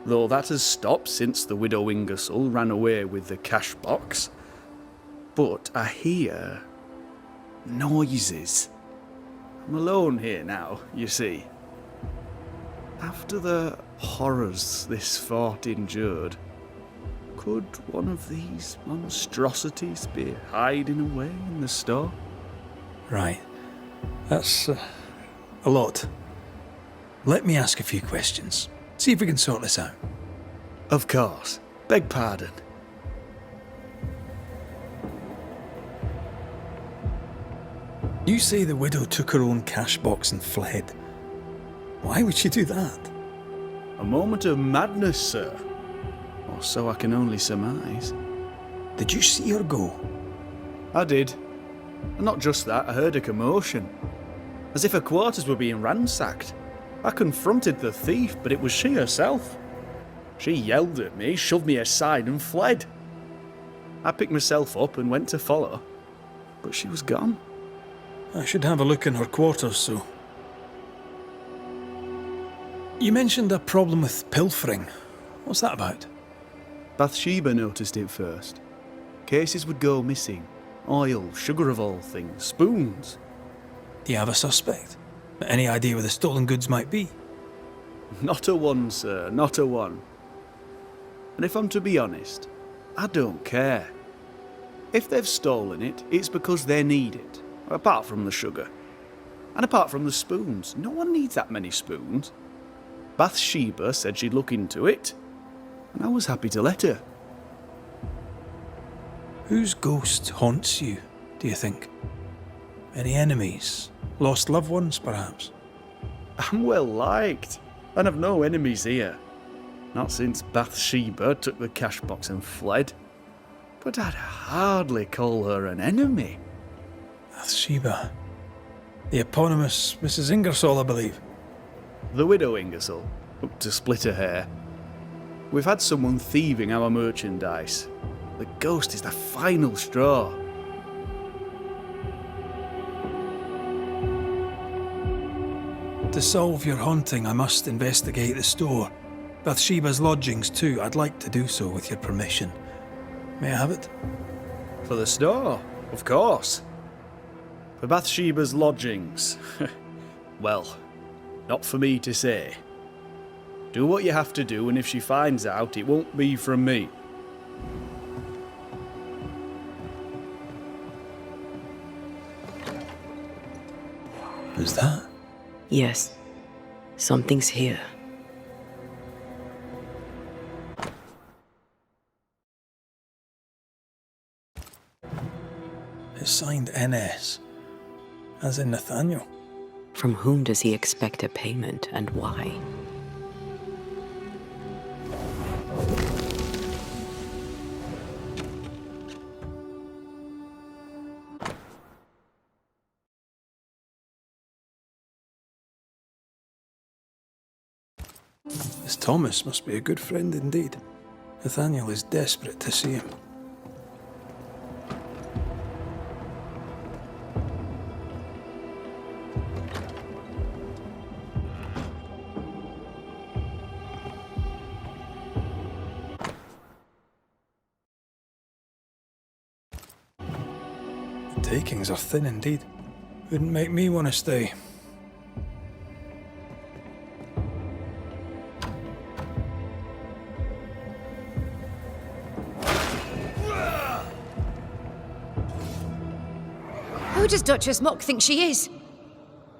though that has stopped since the widow Ingersoll ran away with the cash box. But I hear noises. I'm alone here now, you see. After the horrors this fort endured, could one of these monstrosities be hiding away in the store? Right. That's a lot. Let me ask a few questions. See if we can sort this out. Of course. Beg pardon. You say the widow took her own cash box and fled. Why would she do that? A moment of madness, sir. Or so I can only surmise. Did you see her go? I did. And not just that, I heard a commotion. As if her quarters were being ransacked. I confronted the thief, but it was she herself. She yelled at me, shoved me aside and fled. I picked myself up and went to follow, but she was gone. I should have a look in her quarters, so... You mentioned a problem with pilfering. What's that about? Bathsheba noticed it first. Cases would go missing. Oil, sugar of all things, spoons. Do you have a suspect? Any idea where the stolen goods might be? Not a one, sir, not a one. And if I'm to be honest, I don't care. If they've stolen it, it's because they need it. Apart from the sugar. And apart from the spoons. No one needs that many spoons. Bathsheba said she'd look into it, and I was happy to let her. Whose ghost haunts you, do you think? Any enemies? Lost loved ones, perhaps? I'm well liked, and I've no enemies here. Not since Bathsheba took the cash box and fled. But I'd hardly call her an enemy. Bathsheba. The eponymous Mrs. Ingersoll, I believe. The widow Ingersoll, up to split her hair. We've had someone thieving our merchandise. The ghost is the final straw. To solve your haunting, I must investigate the store. Bathsheba's lodgings, too. I'd like to do so with your permission. May I have it? For the store, of course. For Bathsheba's lodgings. Well, not for me to say. Do what you have to do, and if she finds out, it won't be from me. Who's that? Yes, something's here. It's signed NS, as in Nathaniel. From whom does he expect a payment and why? This Thomas must be a good friend indeed. Nathaniel is desperate to see him. The takings are thin indeed. Wouldn't make me want to stay. Who does Duchess Muck think she is?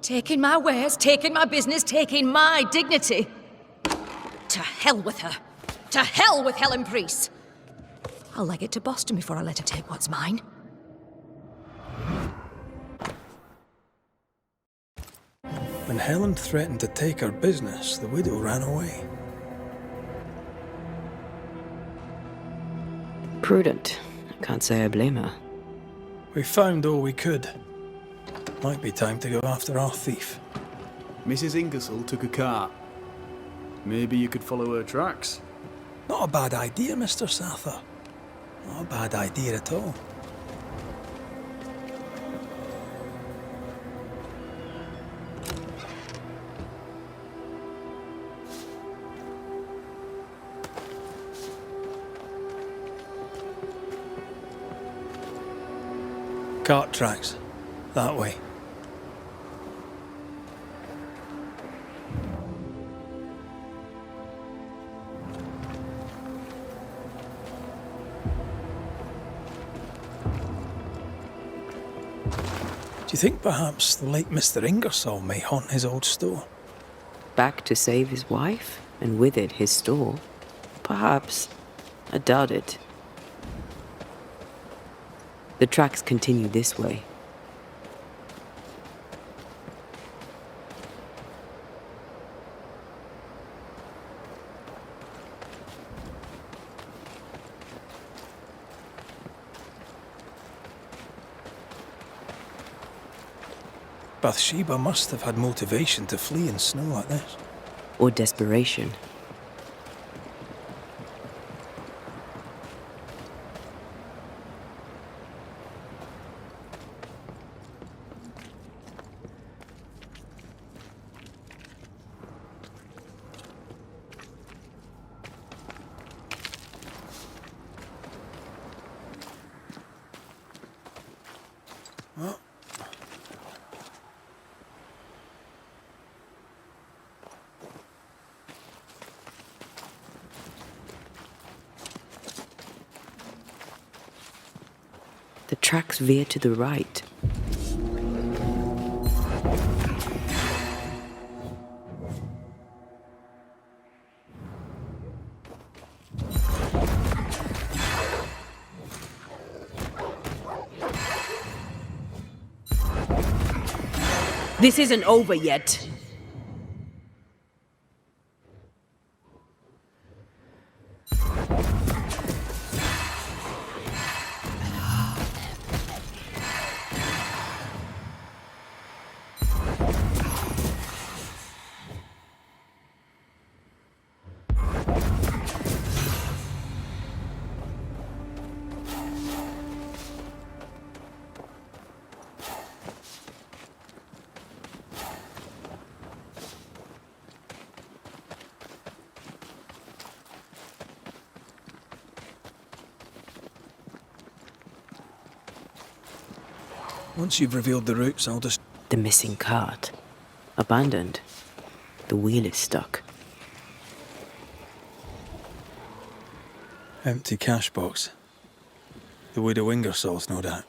Taking my wares, taking my business, taking my dignity. To hell with her. To hell with Helen Priest. I'll leg it to Boston before I let her take what's mine. When Helen threatened to take her business, the widow ran away. Prudent. I can't say I blame her. We found all we could. Might be time to go after our thief. Mrs. Ingersoll took a car. Maybe you could follow her tracks. Not a bad idea, Mr. Sather. Not a bad idea at all. Cart tracks. That way. Do you think perhaps the late Mr. Ingersoll may haunt his old store? Back to save his wife, and with it his store? Perhaps. I doubt it. The tracks continue this way. Bathsheba must have had motivation to flee in snow like this. Or desperation. The tracks veer to the right. This isn't over yet. Once you've revealed the routes, I'll just... The missing cart. Abandoned. The wheel is stuck. Empty cash box. The widow Ingersoll's, no doubt.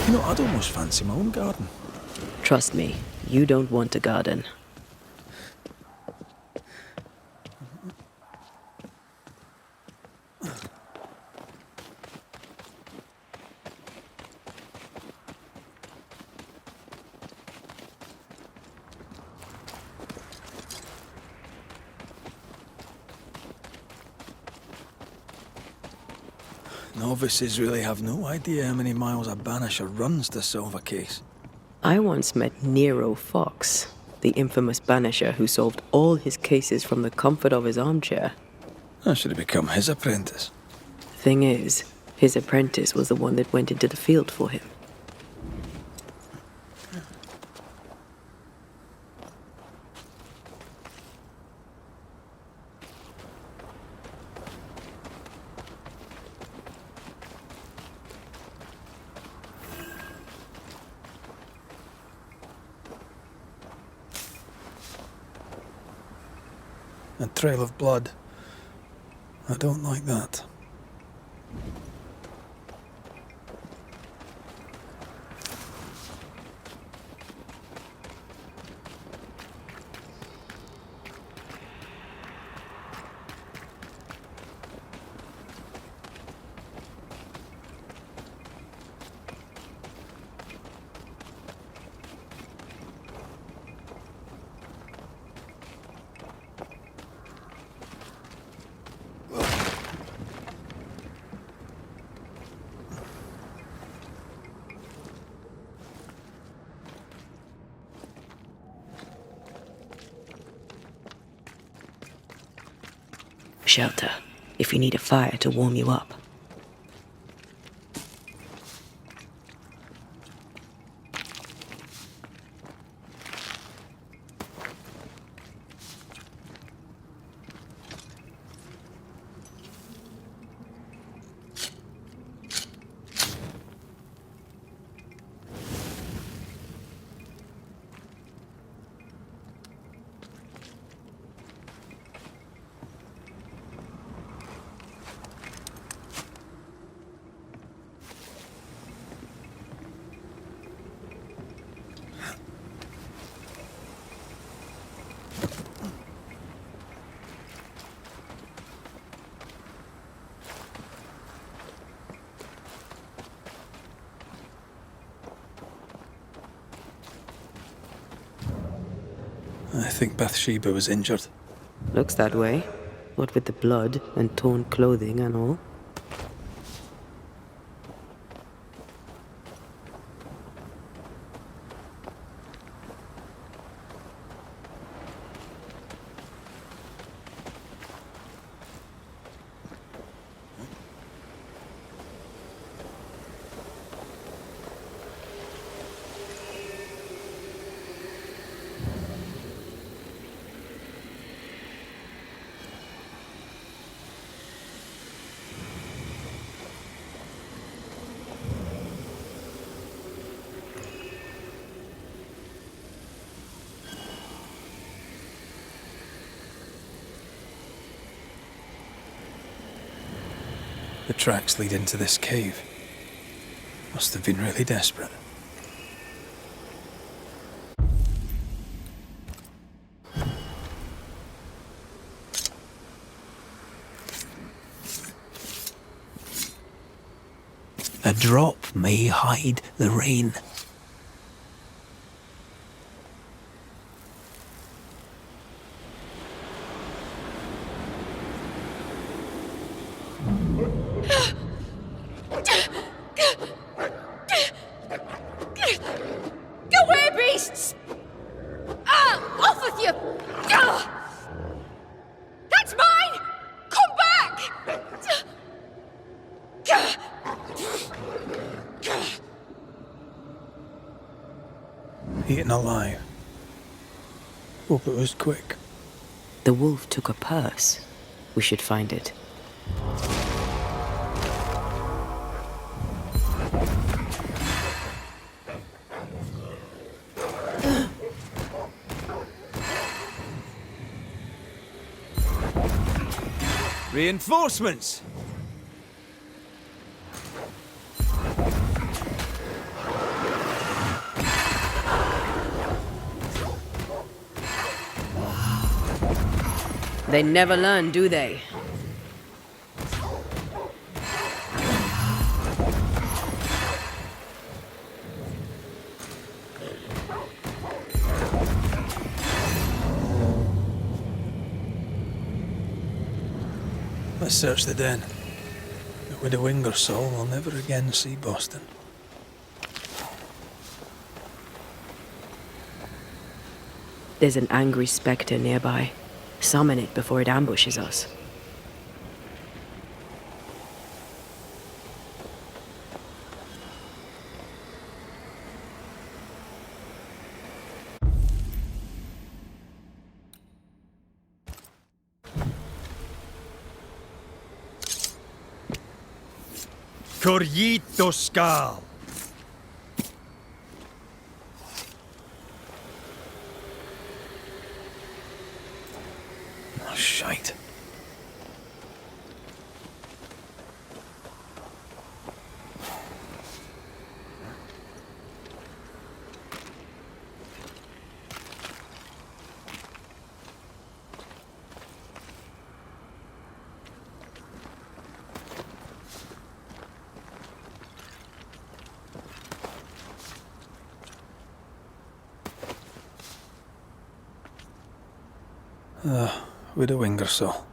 You know, I'd almost fancy my own garden. Trust me, you don't want a garden. Novices really have no idea how many miles a banisher runs to solve a case. I once met Nero Fox, the infamous banisher who solved all his cases from the comfort of his armchair. I should have become his apprentice. Thing is, His apprentice was the one that went into the field for him. A trail of blood. I don't like that. Shelter, if you need a fire to warm you up. I think Bathsheba was injured. Looks that way. What with the blood and torn clothing and all. The tracks lead into this cave. Must have been really desperate. A drop may hide the rain. Go away, beasts! Off with you! That's mine! Come back! Eaten alive. Hope it was quick. The wolf took a purse. We should find it. Reinforcements! They never learn, do they? Let's search the den. The widow Ingersoll will never again see Boston. There's an angry spectre nearby. Summon it before it ambushes us. Corrito Skal. Oh, shite. Widow Ingersoll.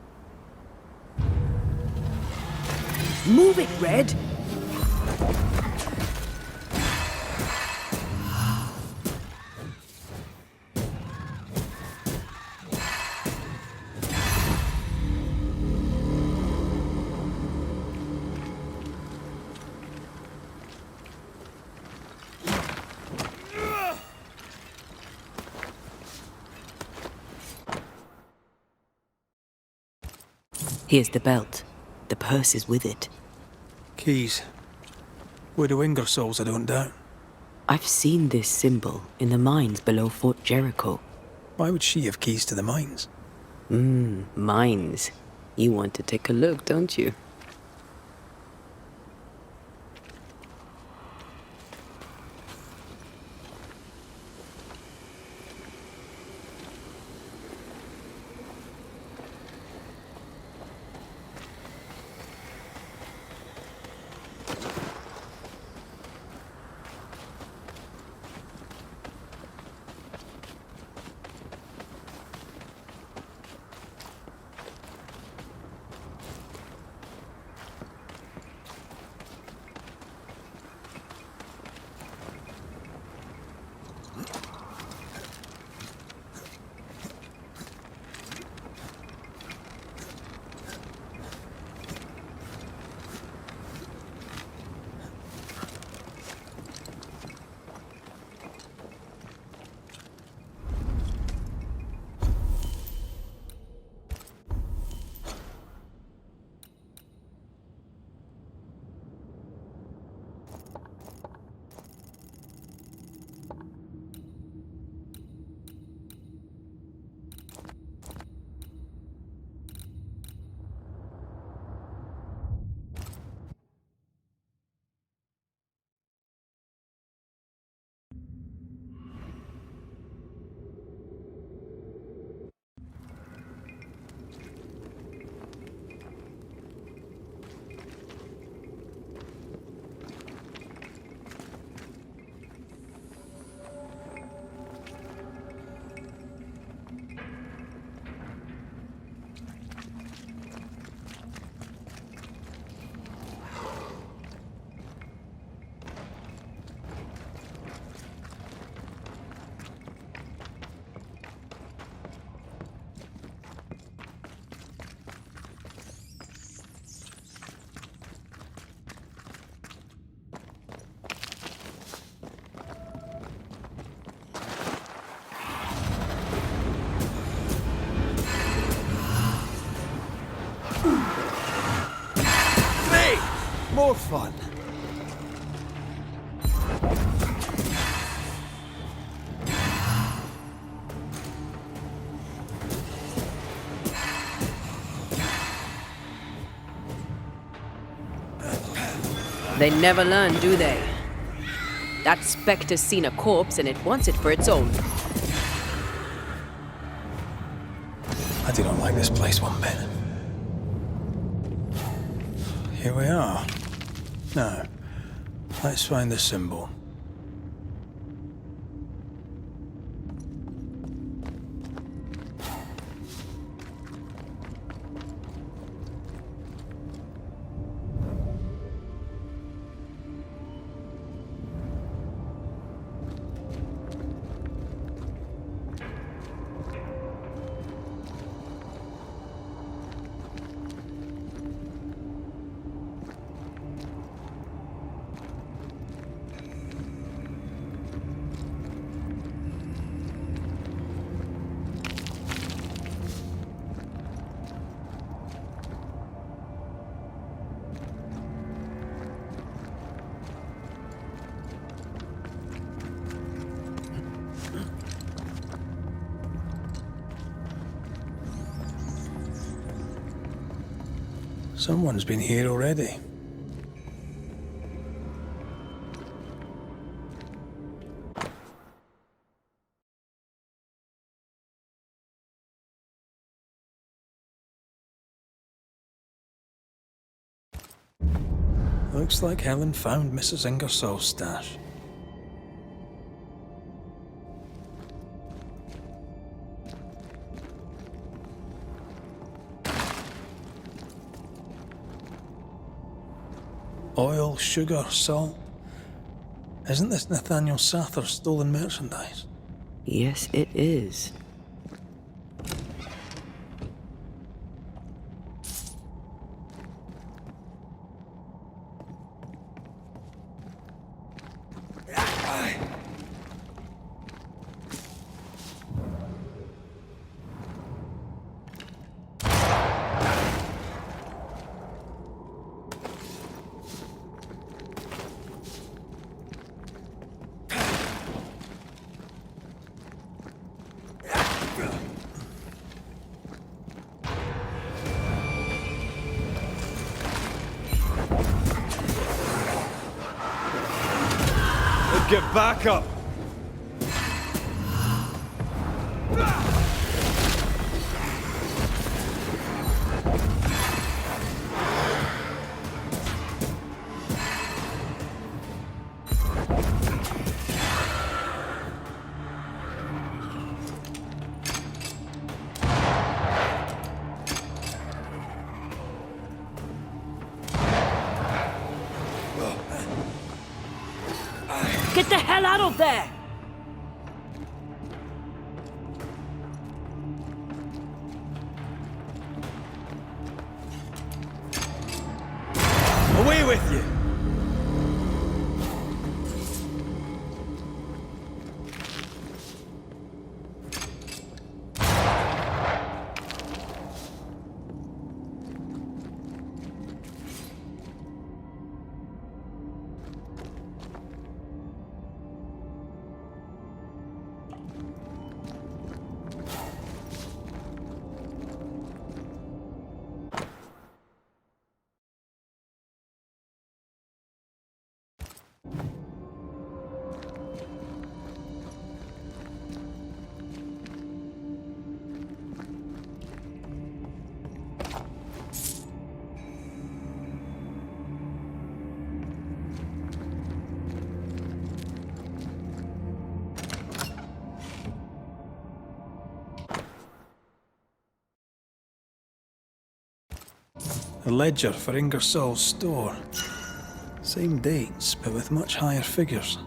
Move it, Red! Here's the belt. The purse is with it. Keys. Widow Ingersoll's, I don't doubt. I've seen this symbol in the mines below Fort Jericho. Why would she have keys to the mines? Mines. You want to take a look, don't you? More fun. They never learn, do they? That specter's seen a corpse and it wants it for its own. I do not like this place one bit. Here we are. Now, let's find the symbol. Someone's been here already. Looks like Helen found Mrs. Ingersoll's stash. Oil, sugar, salt. Isn't this Nathaniel Sather's stolen merchandise? Yes, it is. Get back up! Get the hell out of there! Away with you! A ledger for Ingersoll's store. Same dates, but with much higher figures.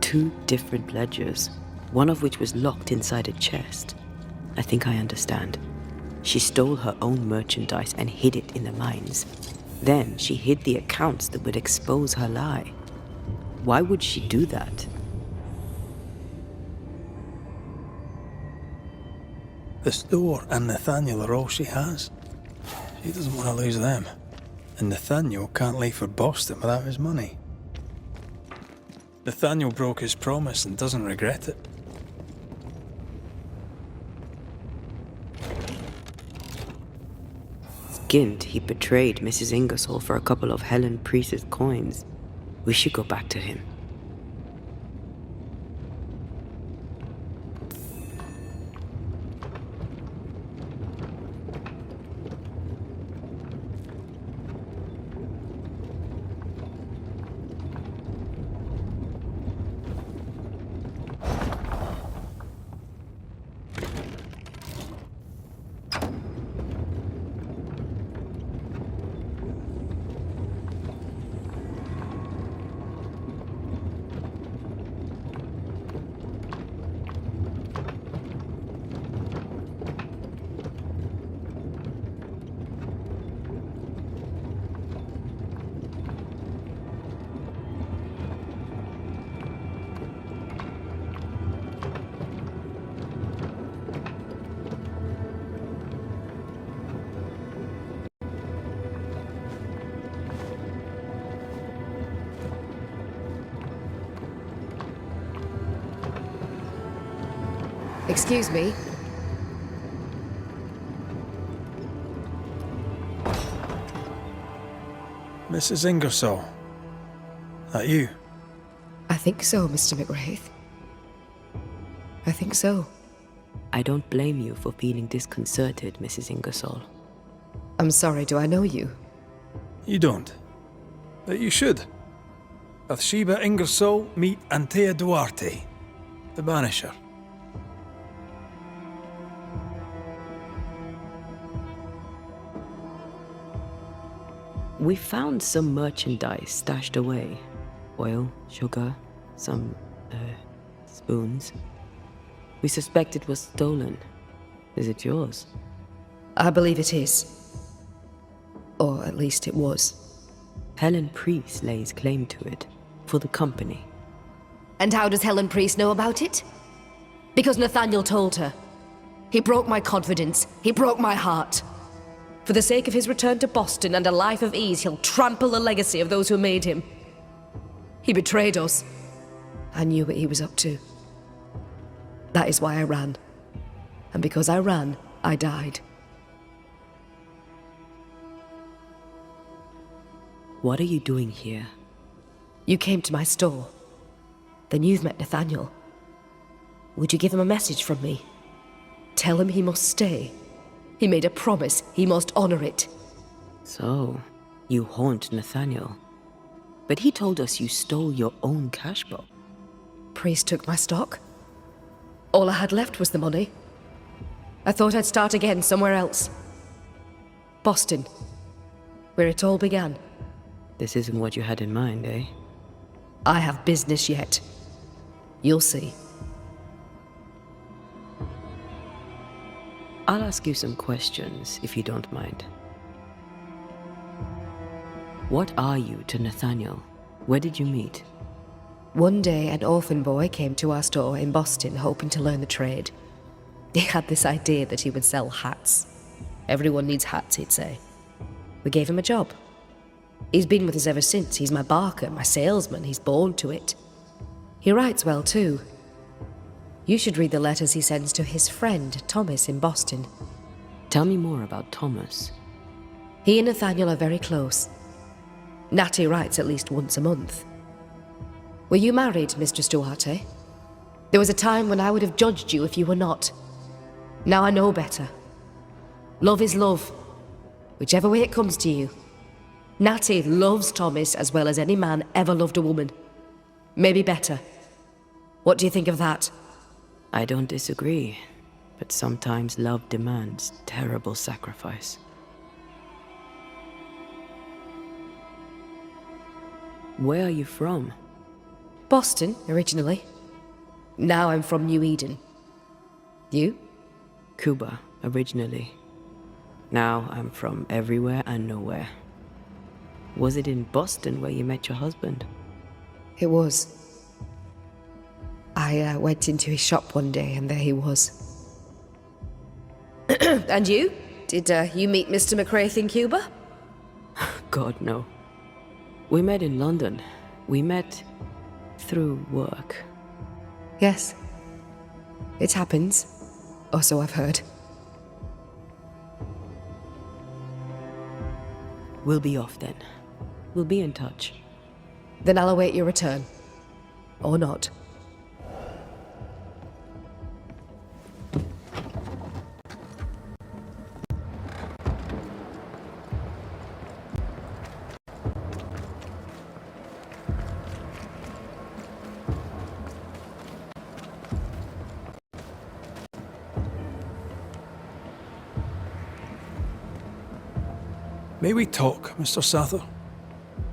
2 different ledgers, one of which was locked inside a chest. I think I understand. She stole her own merchandise and hid it in the mines. Then she hid the accounts that would expose her lie. Why would she do that? The store and Nathaniel are all she has. She doesn't want to lose them. And Nathaniel can't leave for Boston without his money. Nathaniel broke his promise and doesn't regret it. Skinned, he betrayed Mrs. Ingersoll for a couple of Helen Priest's coins. We should go back to him. Excuse me. Mrs. Ingersoll. That you? I think so, Mr. McWraith. I think so. I don't blame you for feeling disconcerted, Mrs. Ingersoll. I'm sorry, do I know you? You don't. But you should. Bathsheba Ingersoll, meet Antea Duarte, the Banisher. We found some merchandise stashed away. Oil, sugar, some, spoons. We suspect it was stolen. Is it yours? I believe it is. Or at least it was. Helen Priest lays claim to it, for the company. And how does Helen Priest know about it? Because Nathaniel told her. He broke my confidence. He broke my heart. For the sake of his return to Boston and a life of ease, he'll trample the legacy of those who made him. He betrayed us. I knew what he was up to. That is why I ran. And because I ran, I died. What are you doing here? You came to my store. Then you've met Nathaniel. Would you give him a message from me? Tell him he must stay. He made a promise. He must honor it. So, you haunt Nathaniel. But he told us you stole your own cash box. Priest took my stock. All I had left was the money. I thought I'd start again somewhere else. Boston. Where it all began. This isn't what you had in mind, eh? I have business yet. You'll see. I'll ask you some questions, if you don't mind. What are you to Nathaniel? Where did you meet? One day, an orphan boy came to our store in Boston hoping to learn the trade. He had this idea that he would sell hats. Everyone needs hats, he'd say. We gave him a job. He's been with us ever since. He's my barker, my salesman. He's born to it. He writes well, too. You should read the letters he sends to his friend, Thomas, in Boston. Tell me more about Thomas. He and Nathaniel are very close. Natty writes at least once a month. Were you married, Mistress Duarte? There was a time when I would have judged you if you were not. Now I know better. Love is love, whichever way it comes to you. Natty loves Thomas as well as any man ever loved a woman. Maybe better. What do you think of that? I don't disagree, but sometimes love demands terrible sacrifice. Where are you from? Boston, originally. Now I'm from New Eden. You? Cuba, originally. Now I'm from everywhere and nowhere. Was it in Boston where you met your husband? It was. I went into his shop one day and there he was. And you? Did you meet Mr. McWraith in Cuba? God, no. We met in London. We met through work. Yes. It happens. Or so I've heard. We'll be off then. We'll be in touch. Then I'll await your return. Or not. May we talk, Mr. Sather?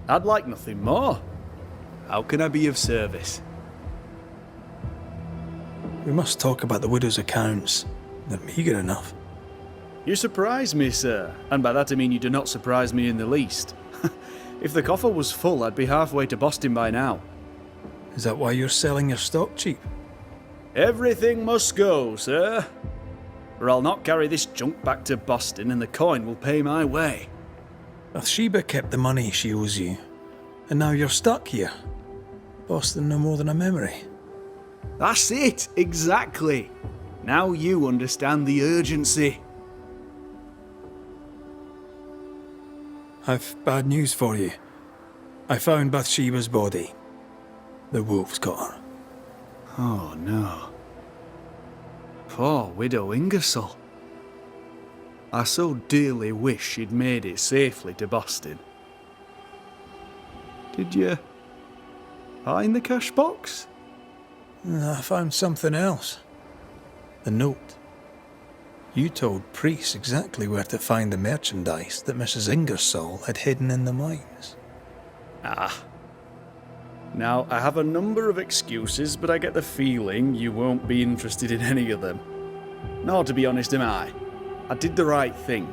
I'd like nothing more. How can I be of service? We must talk about the widow's accounts. They're meagre enough. You surprise me, sir, and by that I mean you do not surprise me in the least. If the coffer was full, I'd be halfway to Boston by now. Is that why you're selling your stock cheap? Everything must go, sir. Or I'll not carry this junk back to Boston and the coin will pay my way. Bathsheba kept the money she owes you, and now you're stuck here. Boston no more than a memory. That's it, exactly. Now you understand the urgency. I've bad news for you. I found Bathsheba's body. The wolves got her. Oh no. Poor widow Ingersoll. I so dearly wish she'd made it safely to Boston. Did you find the cash box? I found something else. The note. You told Priest exactly where to find the merchandise that Mrs. Ingersoll had hidden in the mines. Ah. Now, I have a number of excuses, but I get the feeling you won't be interested in any of them. Nor, to be honest, am I. I did the right thing.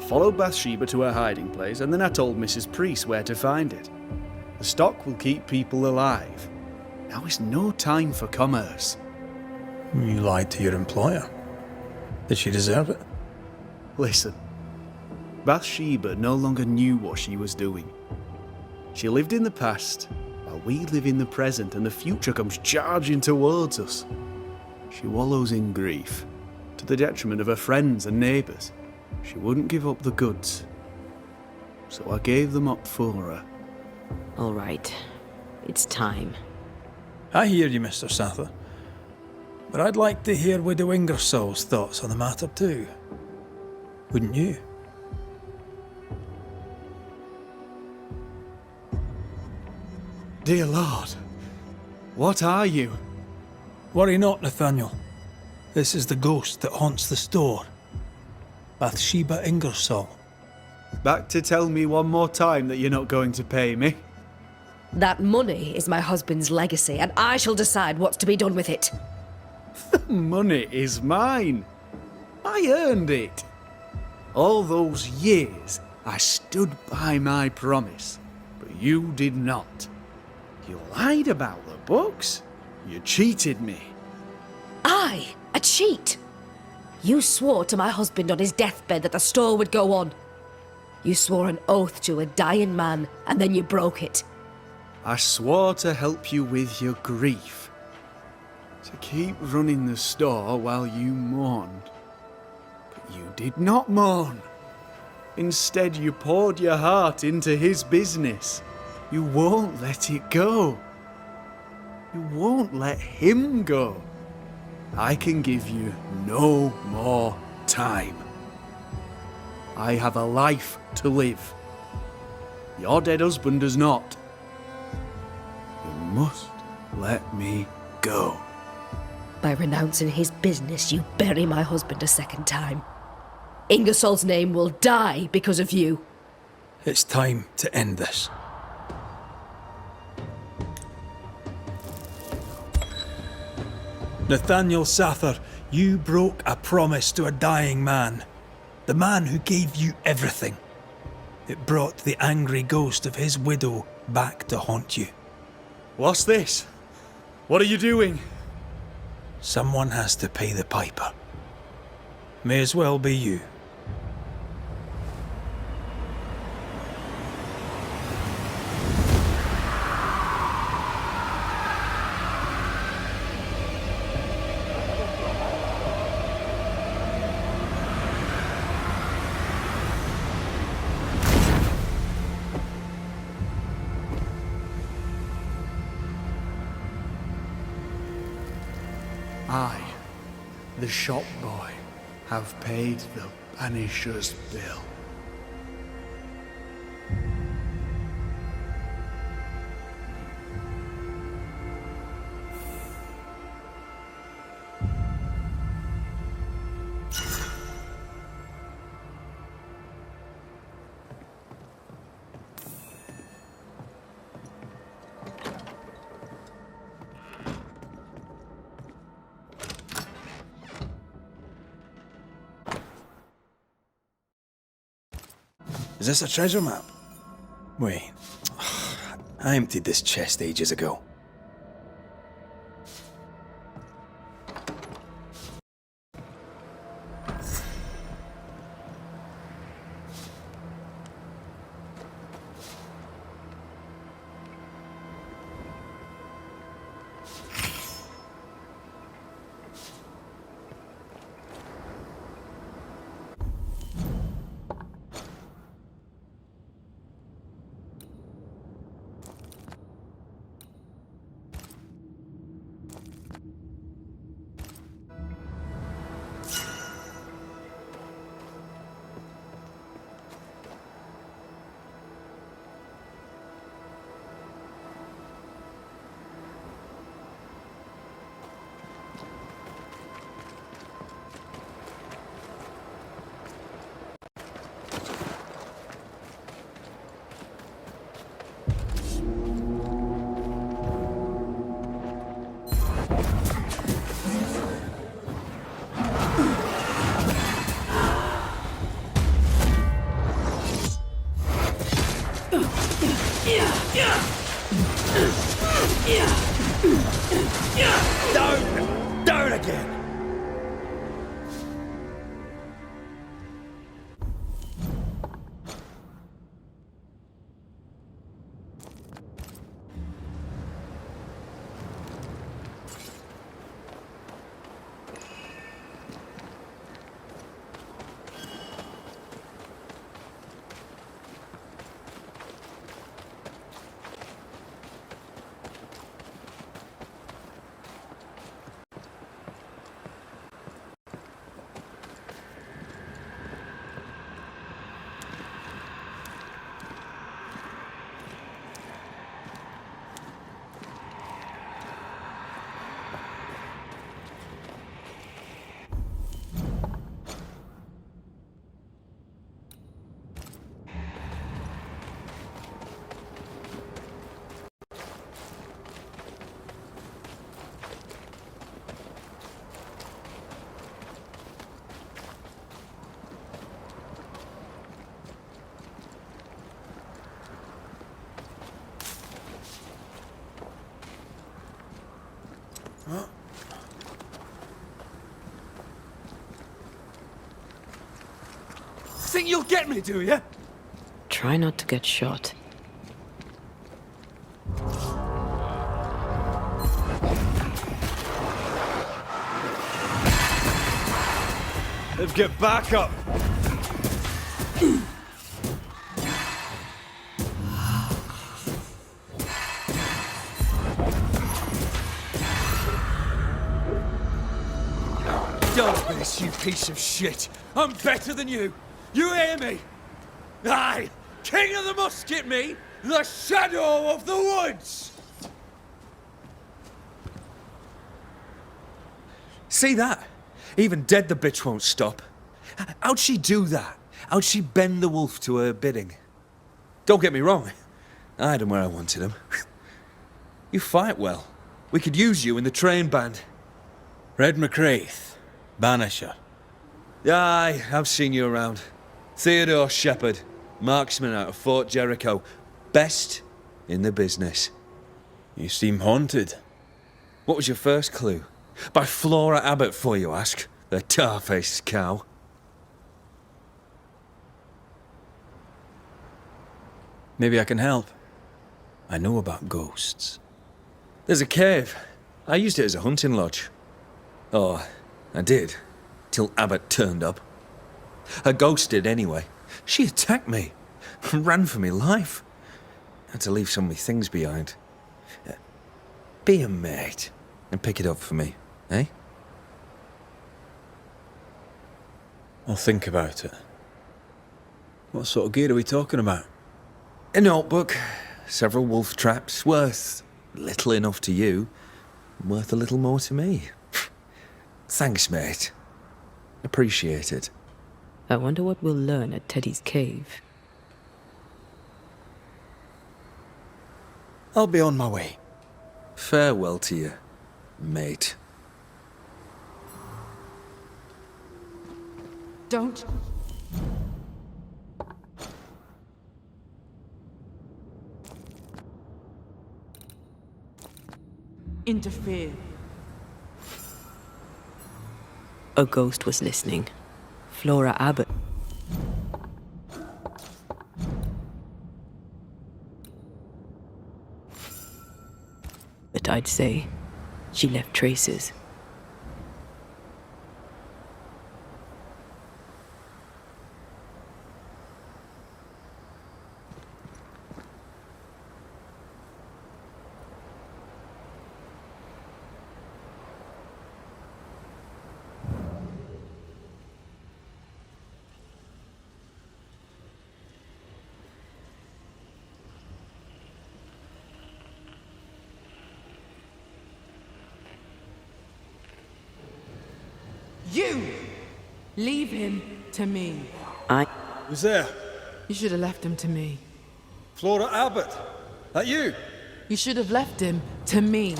Followed Bathsheba to her hiding place, and then I told Mrs. Priest where to find it. The stock will keep people alive. Now is no time for commerce. You lied to your employer. Did she deserve it? Listen, Bathsheba no longer knew what she was doing. She lived in the past, while we live in the present, and the future comes charging towards us. She wallows in grief, to the detriment of her friends and neighbours. She wouldn't give up the goods, so I gave them up for her. All right. It's time. I hear you, Mr. Sather. But I'd like to hear Widow Ingersoll's thoughts on the matter too. Wouldn't you? Dear Lord, what are you? Worry not, Nathaniel. This is the ghost that haunts the store. Bathsheba Ingersoll. Back to tell me one more time that you're not going to pay me? That money is my husband's legacy, and I shall decide what's to be done with it. Money is mine. I earned it. All those years, I stood by my promise, but you did not. You lied about the books. You cheated me. I, a cheat? You swore to my husband on his deathbed that the store would go on. You swore an oath to a dying man, and then you broke it. I swore to help you with your grief, to keep running the store while you mourned. But you did not mourn. Instead, you poured your heart into his business. You won't let it go. You won't let him go. I can give you no more time. I have a life to live. Your dead husband does not. You must let me go. By renouncing his business, you bury my husband a second time. Ingersoll's name will die because of you. It's time to end this. Nathaniel Sather, you broke a promise to a dying man. The man who gave you everything. It brought the angry ghost of his widow back to haunt you. What's this? What are you doing? Someone has to pay the piper. May as well be you. I, the shop boy, have paid the Banishers' bill. Is this a treasure map? Wait. I emptied this chest ages ago. Think you'll get me, do you? Try not to get shot. Let's get back up. Don't miss, you piece of shit. I'm better than you. You hear me? Aye, king of the musket, me, the shadow of the woods. See that? Even dead, the bitch won't stop. How'd she do that? How'd she bend the wolf to her bidding? Don't get me wrong. I had him where I wanted him. You fight well. We could use you in the train band. Red McCraith, Banisher. Aye, I've seen you around. Theodore Shepherd, marksman out of Fort Jericho. Best in the business. You seem haunted. What was your first clue? By Flora Abbott, for you ask. The tar-faced cow. Maybe I can help. I know about ghosts. There's a cave. I used it as a hunting lodge. Oh, I did. Till Abbott turned up. Her ghost did anyway. She attacked me. Ran for me life. Had to leave some of my things behind. Be a mate and pick it up for me, eh? I'll think about it. What sort of gear are we talking about? A notebook, several wolf traps, worth little enough to you, worth a little more to me. Thanks, mate. Appreciate it. I wonder what we'll learn at Teddy's cave. I'll be on my way. Farewell to you, mate. Don't. Interfere. A ghost was listening. Flora Abbott. But I'd say she left traces. You! Leave him to me. Who's there? You should have left him to me. Flora Abbott. That you? You should have left him to me.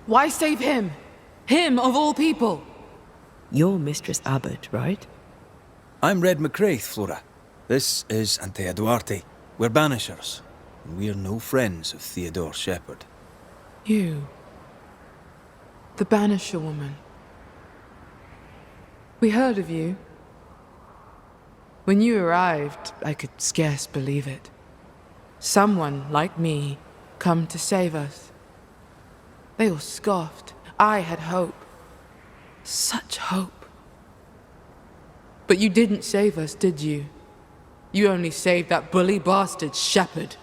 Why save him? Him of all people. You're Mistress Abbott, right? I'm Red McCraith, Flora. This is Anthea Duarte. We're Banishers, and we're no friends of Theodore Shepherd. You. The Banisher woman. We heard of you. When you arrived, I could scarce believe it. Someone like me come to save us. They all scoffed. I had hope. Such hope. But you didn't save us, did you? You only saved that bully bastard Shepherd.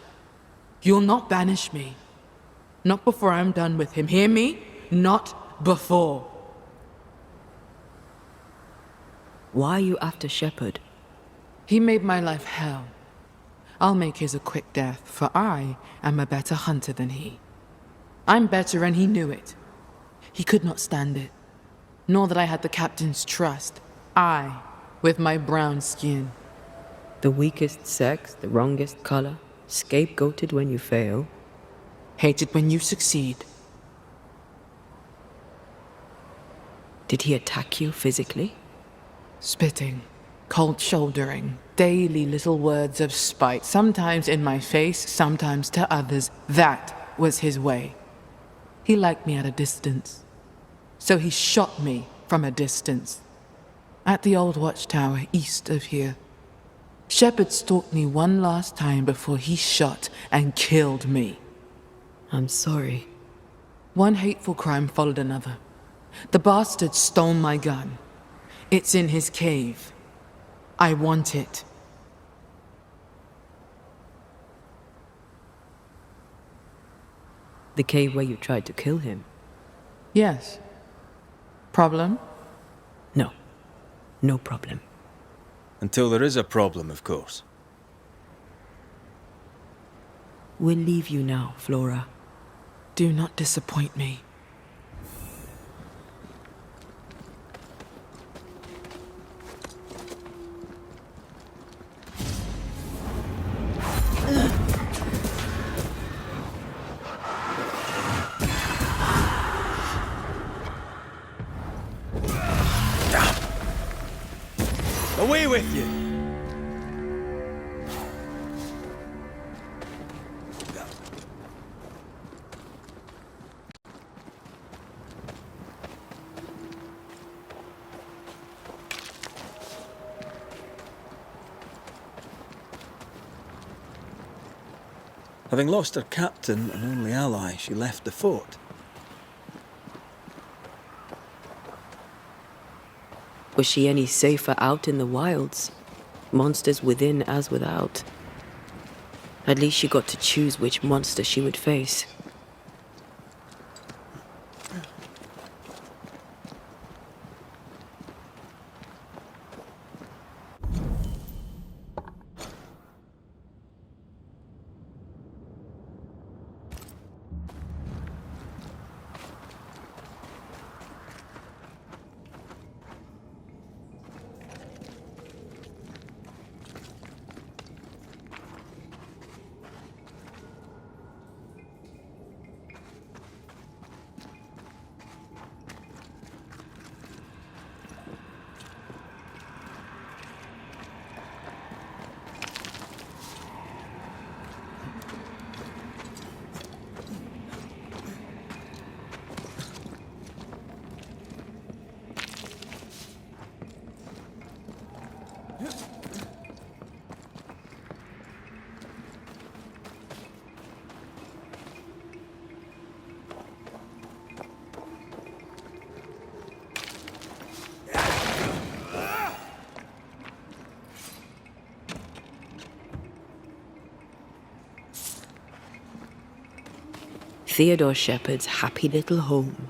You'll not banish me. Not before I'm done with him. Hear me? Not before. Why are you after Shepherd? He made my life hell. I'll make his a quick death, for I am a better hunter than he. I'm better, and he knew it. He could not stand it. Nor that I had the captain's trust. I, with my brown skin. The weakest sex, the wrongest color, scapegoated when you fail. Hated when you succeed. Did he attack you physically? Spitting, cold shouldering, daily little words of spite, sometimes in my face, sometimes to others. That was his way. He liked me at a distance, so he shot me from a distance. At the old watchtower east of here. Shepard stalked me one last time before he shot and killed me. I'm sorry. One hateful crime followed another. The bastard stole my gun. It's in his cave. I want it. The cave where you tried to kill him? Yes. Problem? No. No problem. Until there is a problem, of course. We'll leave you now, Flora. Do not disappoint me. Away with you! Having lost her captain and only ally, she left the fort. Was she any safer out in the wilds? Monsters within as without. At least she got to choose which monster she would face. Theodore Shepard's happy little home.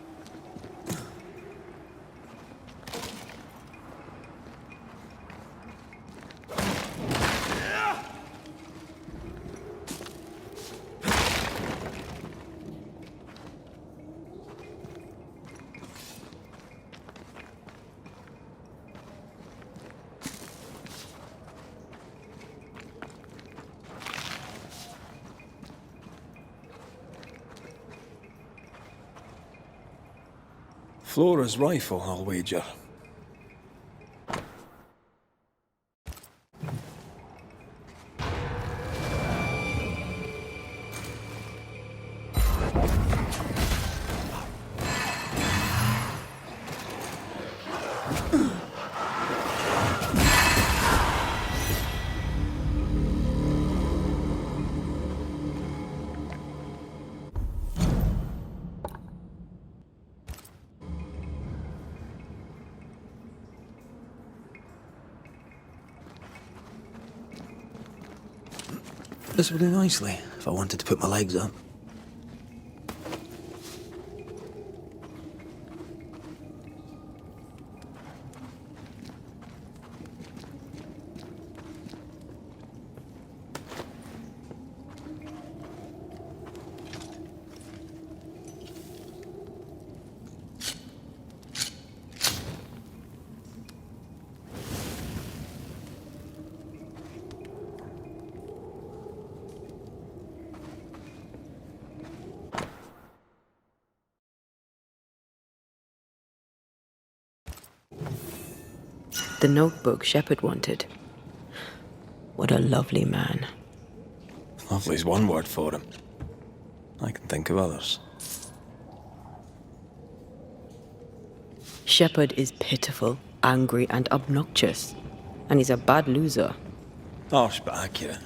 Flora's rifle, I'll wager. This would do nicely if I wanted to put my legs up. The notebook Shepherd wanted. What a lovely man. Lovely's one word for him. I can think of others. Shepherd is pitiful, angry, and obnoxious. And he's a bad loser. Harsh but accurate.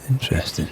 Interesting.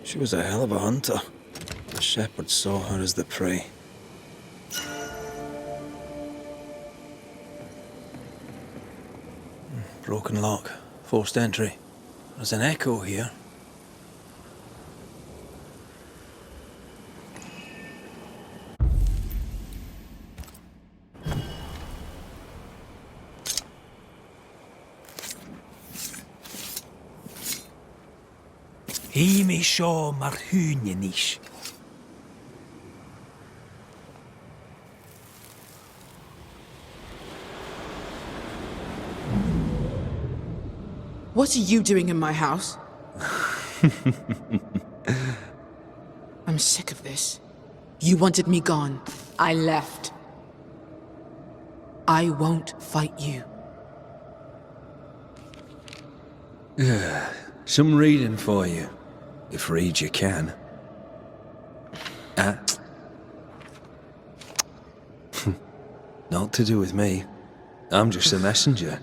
She was a hell of a hunter. The shepherd saw her as the prey. Broken lock. Forced entry. There's an echo here. He me seo mar húne níos. What are you doing in my house? I'm sick of this. You wanted me gone. I left. I won't fight you. Some reading for you, if read you can. Not to do with me. I'm just a messenger.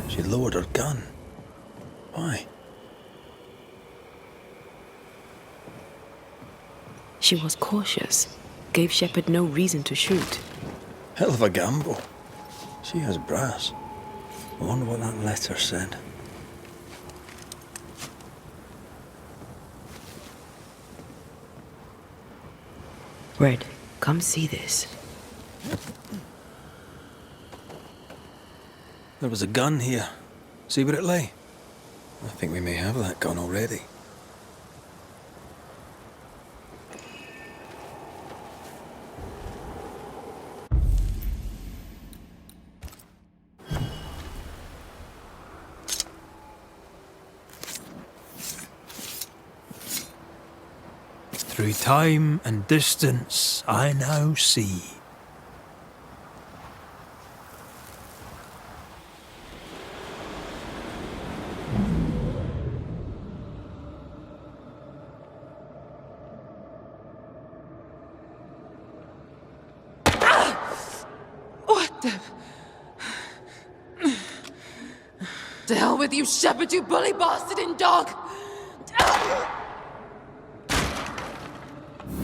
She lowered her gun. Why? She was cautious. Gave Shepherd no reason to shoot. Hell of a gamble. She has brass. I wonder what that letter said. Red, come see this. There was a gun here. See where it lay? I think we may have that gun already. Through time and distance, I now see. What the... To hell with you, Shepherd, you bully bastard and dog!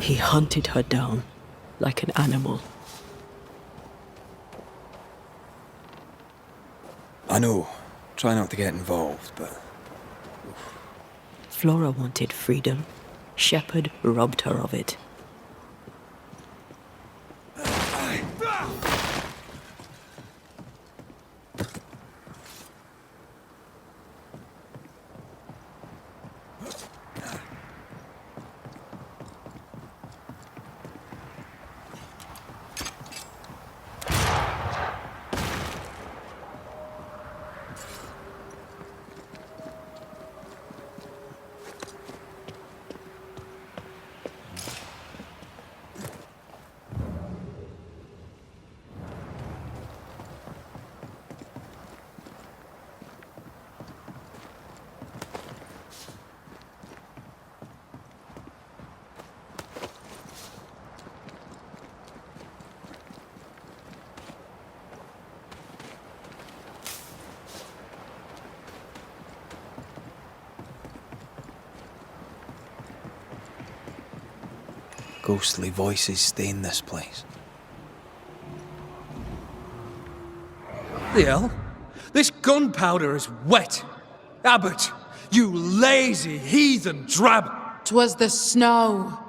He hunted her down like an animal. I know. Try not to get involved, but... Flora wanted freedom. Shepherd robbed her of it. ghostly voices stain this place. The hell? This gunpowder is wet! Abbot, you lazy heathen drab! 'Twas the snow.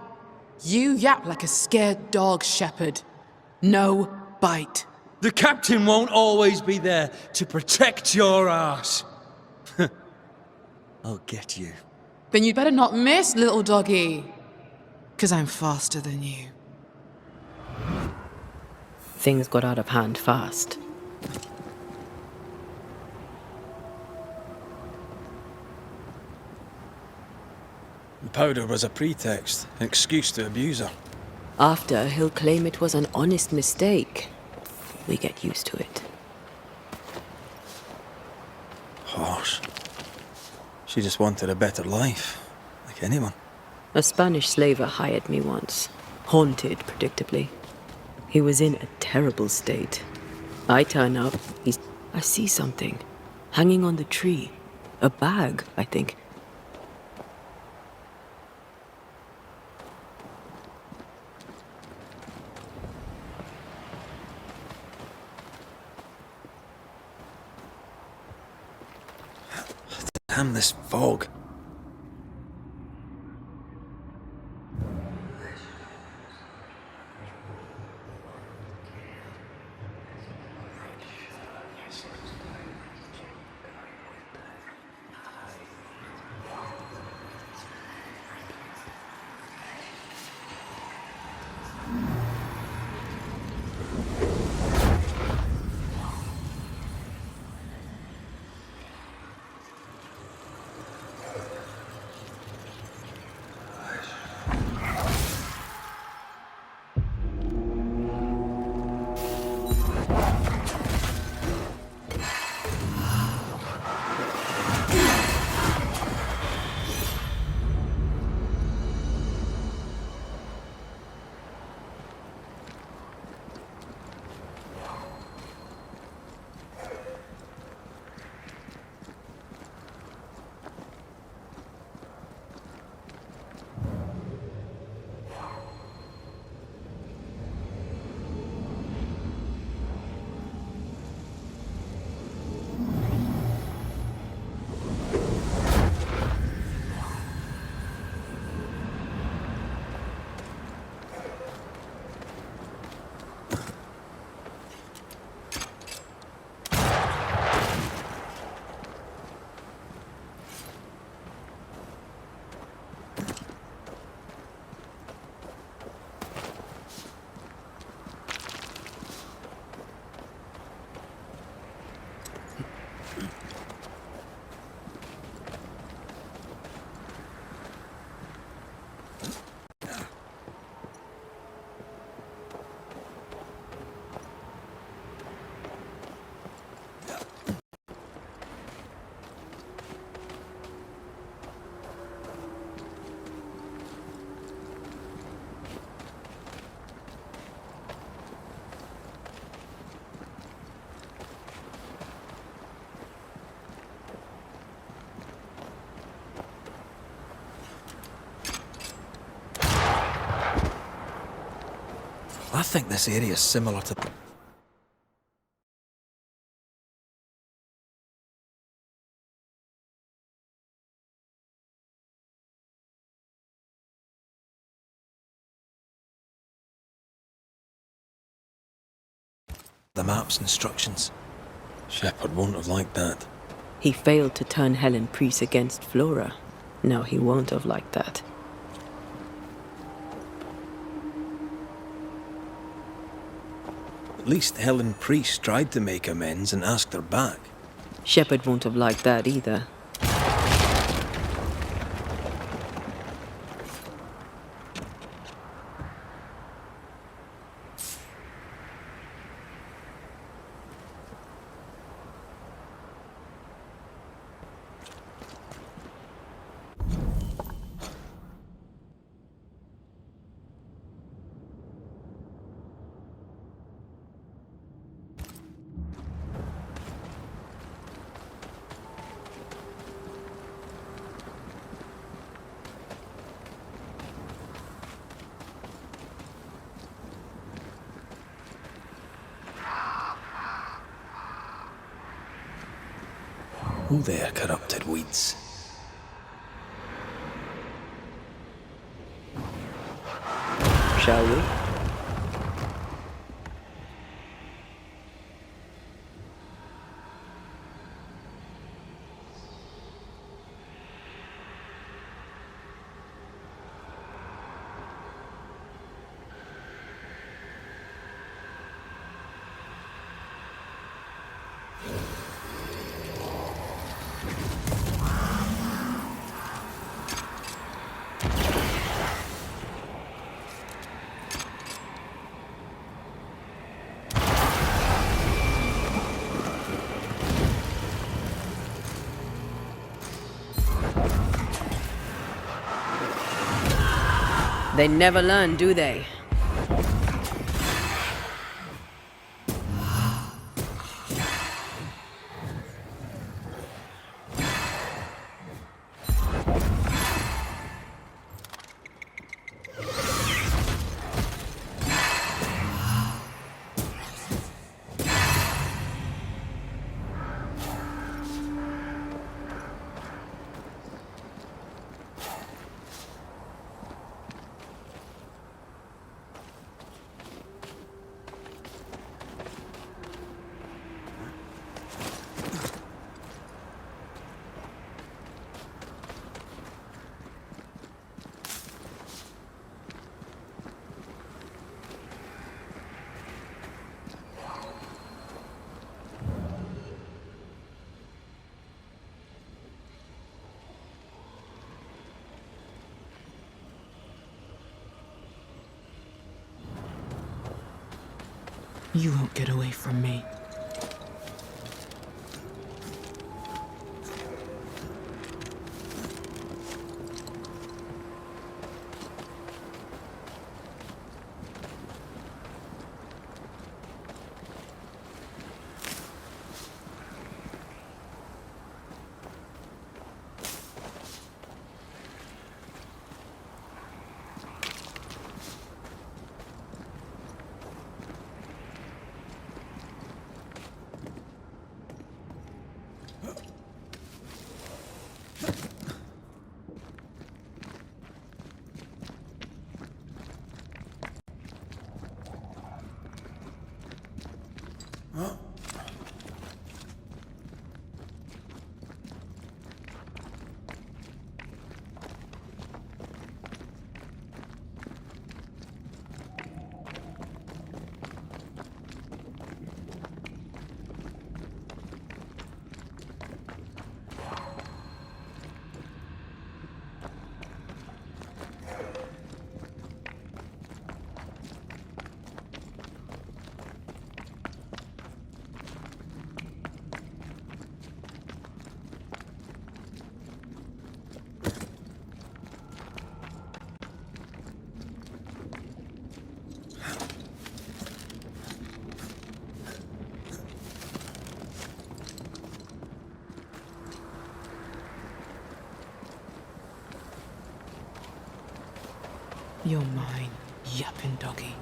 You yap like a scared dog, Shepherd. No bite. The captain won't always be there to protect your ass. I'll get you. Then you'd better not miss, little doggy. 'Cause I'm faster than you. Things got out of hand fast. The powder was a pretext, an excuse to abuse her. After, he'll claim it was an honest mistake. We get used to it. Harsh. She just wanted a better life, like anyone. A Spanish slaver hired me once. Haunted, predictably. He was in a terrible state. I turn up, I see something. Hanging on the tree. A bag, I think. Damn this fog. I think this area is similar to... the map's instructions. Shepherd won't have liked that. He failed to turn Helen Priest against Flora. Now he won't have liked that. At least Helen Priest tried to make amends and asked her back. Shepherd won't have liked that either. Oh there, corrupted weeds. Shall we? They never learn, do they? You won't get away from me. You're mine, yapping doggy.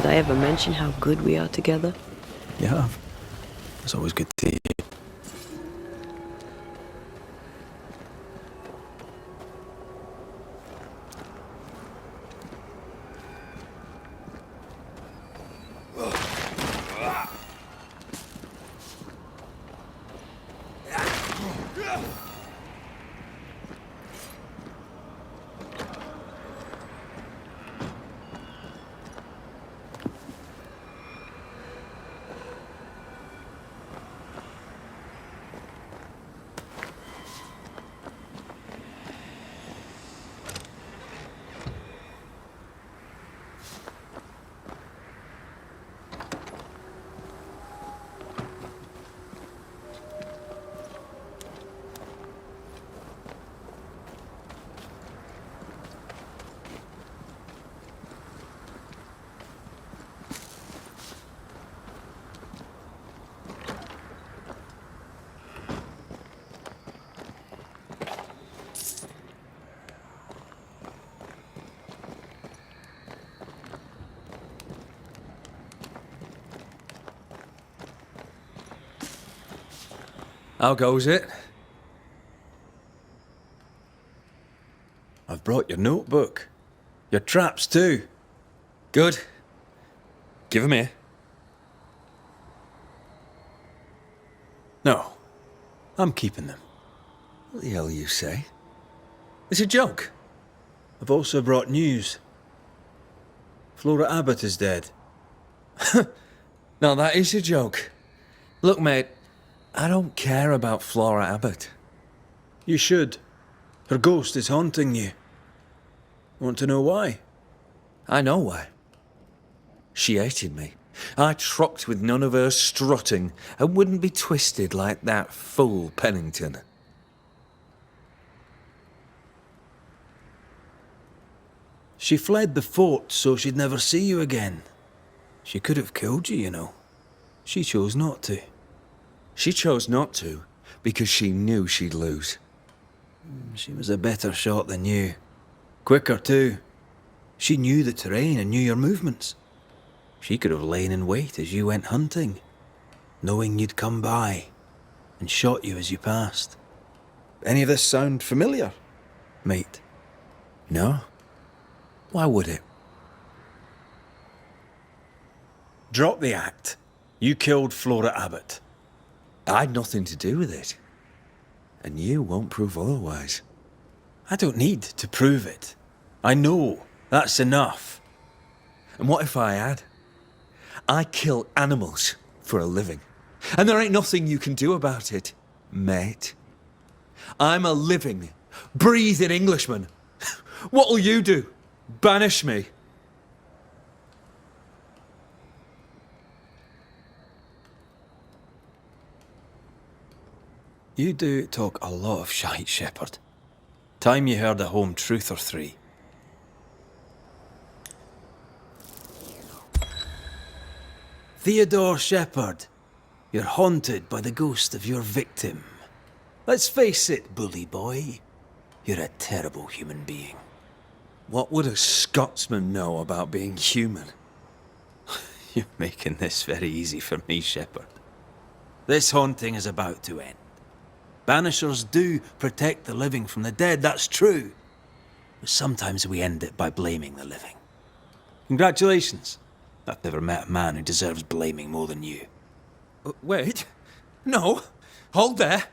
Did I ever mention how good we are together? You have. It's always good to hear. How goes it? I've brought your notebook. Your traps too. Good. Give 'em here. No. I'm keeping them. What the hell you say? It's a joke. I've also brought news. Flora Abbott is dead. Now that is a joke. Look, mate, I don't care about Flora Abbott. You should. Her ghost is haunting you. Want to know why? I know why. She hated me. I trocked with none of her strutting and wouldn't be twisted like that fool Pennington. She fled the fort so she'd never see you again. She could have killed you, you know. She chose not to. She chose not to because she knew she'd lose. She was a better shot than you. Quicker, too. She knew the terrain and knew your movements. She could have lain in wait as you went hunting, knowing you'd come by, and shot you as you passed. Any of this sound familiar, mate? No? Why would it? Drop the act. You killed Flora Abbott. I'd nothing to do with it. And you won't prove otherwise. I don't need to prove it. I know. That's enough. And what if I had? I kill animals for a living. And there ain't nothing you can do about it, mate. I'm a living, breathing Englishman. What'll you do? Banish me? You do talk a lot of shite, Shepherd. Time you heard a home truth or three. Theodore Shepherd, you're haunted by the ghost of your victim. Let's face it, bully boy. You're a terrible human being. What would a Scotsman know about being human? You're making this very easy for me, Shepherd. This haunting is about to end. Banishers do protect the living from the dead, that's true. But sometimes we end it by blaming the living. Congratulations. I've never met a man who deserves blaming more than you. Wait. No. Hold there.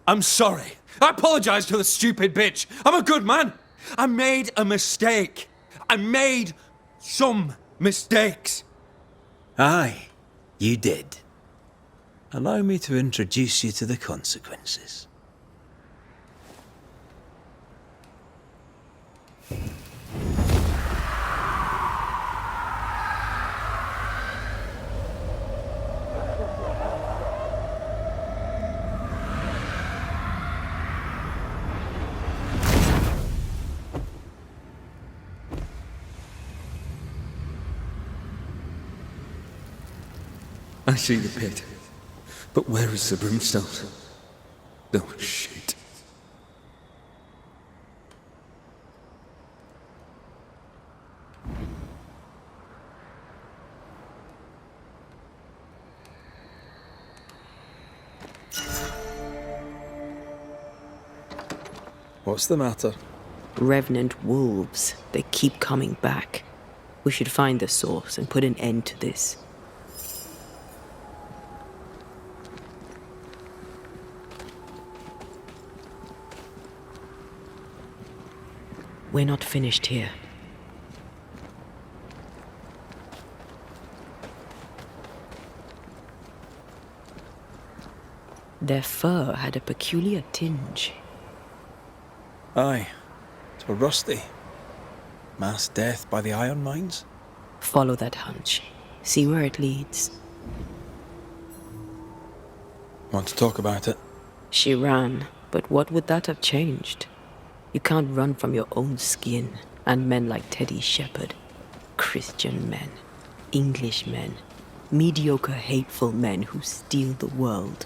I'm sorry. I apologize to the stupid bitch. I'm a good man. I made a mistake. I made some mistakes. Aye, you did. Allow me to introduce you to the consequences. I see the pit. But where is the brimstone? Oh, shit. What's the matter? Revenant wolves. They keep coming back. We should find the source and put an end to this. We're not finished here. Their fur had a peculiar tinge. Aye. It were rusty. Mass death by the iron mines? Follow that hunch. See where it leads. Want to talk about it? She ran, but what would that have changed? You can't run from your own skin, and men like Teddy Shepherd. Christian men. English men. Mediocre, hateful men who steal the world.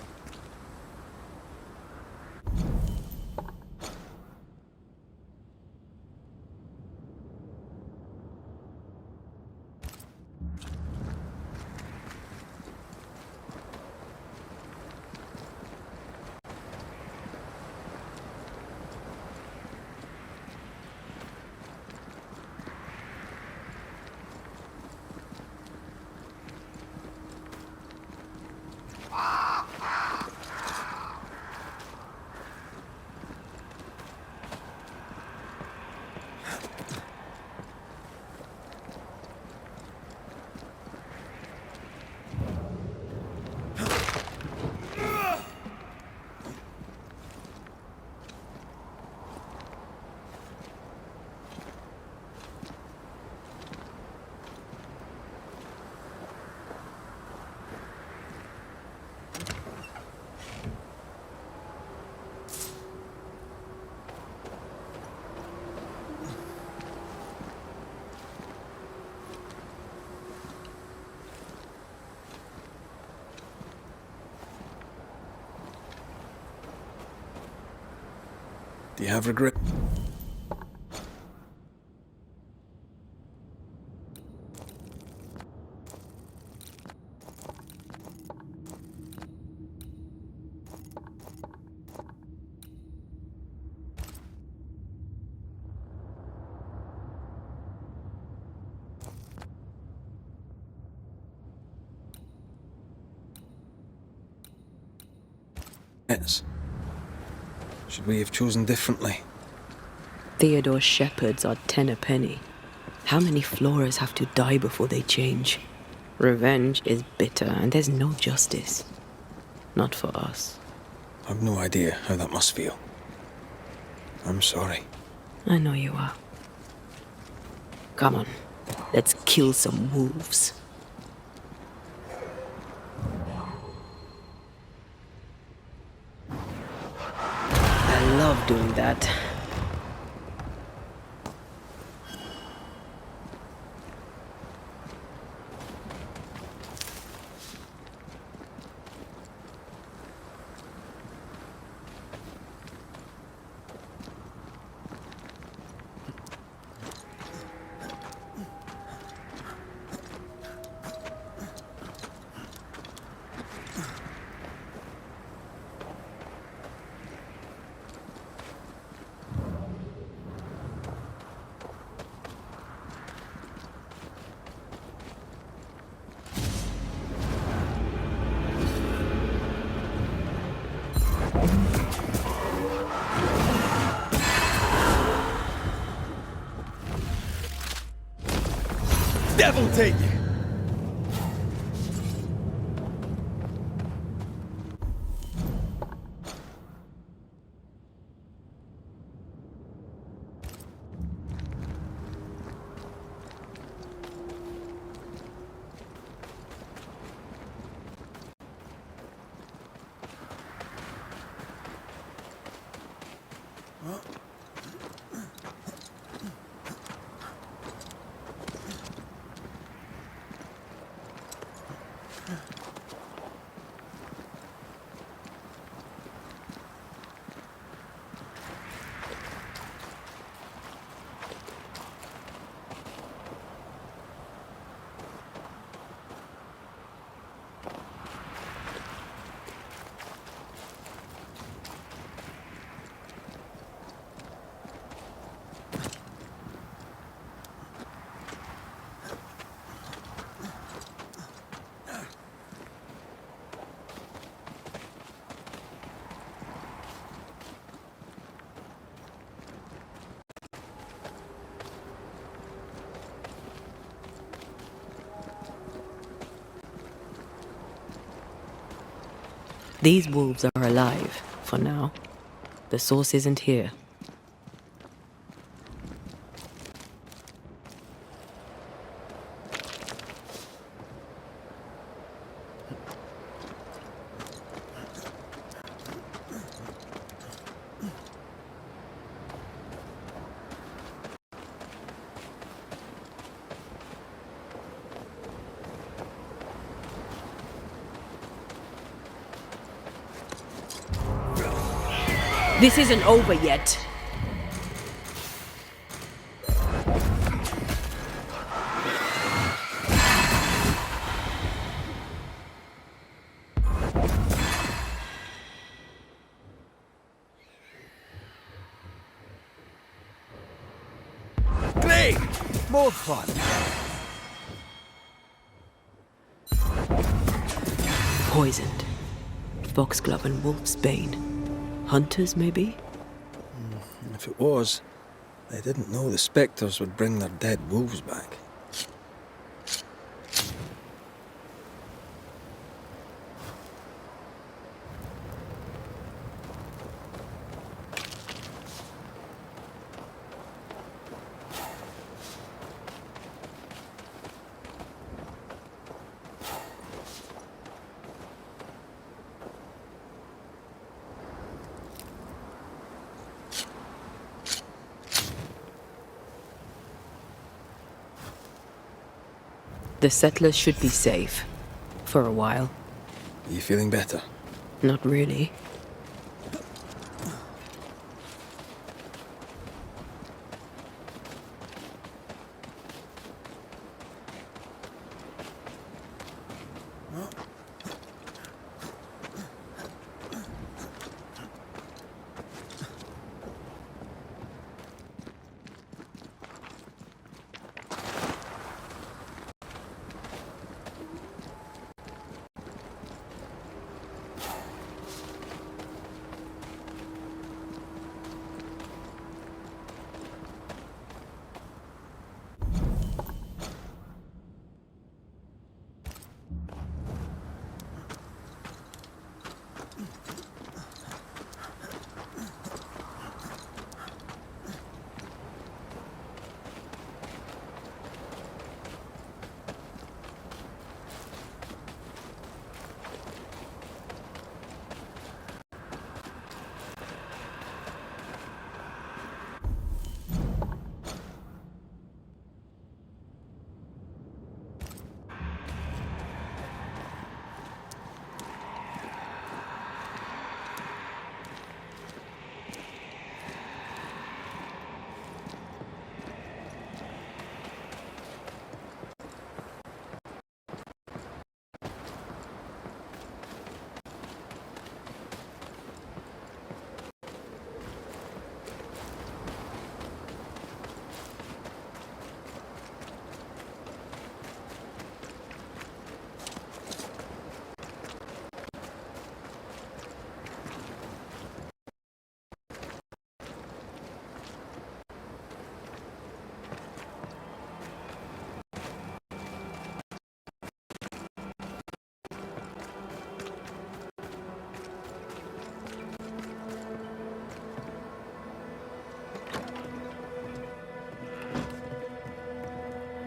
Do you have regret? Yes. Should we have chosen differently? Theodore Shepherds are 10 a penny. How many Floras have to die before they change? Revenge is bitter, and there's no justice. Not for us. I've no idea how that must feel. I'm sorry. I know you are. Come on, let's kill some wolves. I love doing that. Devil take you! These wolves are alive, for now. The source isn't here. This isn't over yet. Great! More fun! Poisoned. Foxglove and wolfsbane. Hunters, maybe? If it was, they didn't know the spectres would bring their dead wolves back. The settlers should be safe. For a while. Are you feeling better? Not really.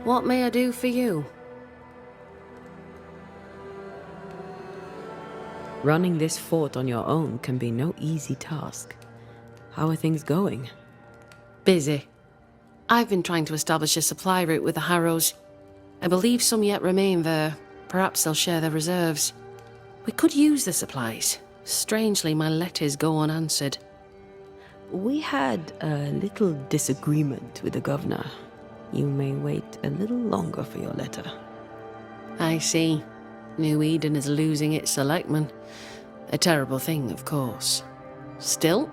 What may I do for you? Running this fort on your own can be no easy task. How are things going? Busy. I've been trying to establish a supply route with the Harrows. I believe some yet remain there. Perhaps they'll share their reserves. We could use the supplies. Strangely, my letters go unanswered. We had a little disagreement with the governor. You may wait a little longer for your letter. I see. New Eden is losing its selectmen. A terrible thing, of course. Still,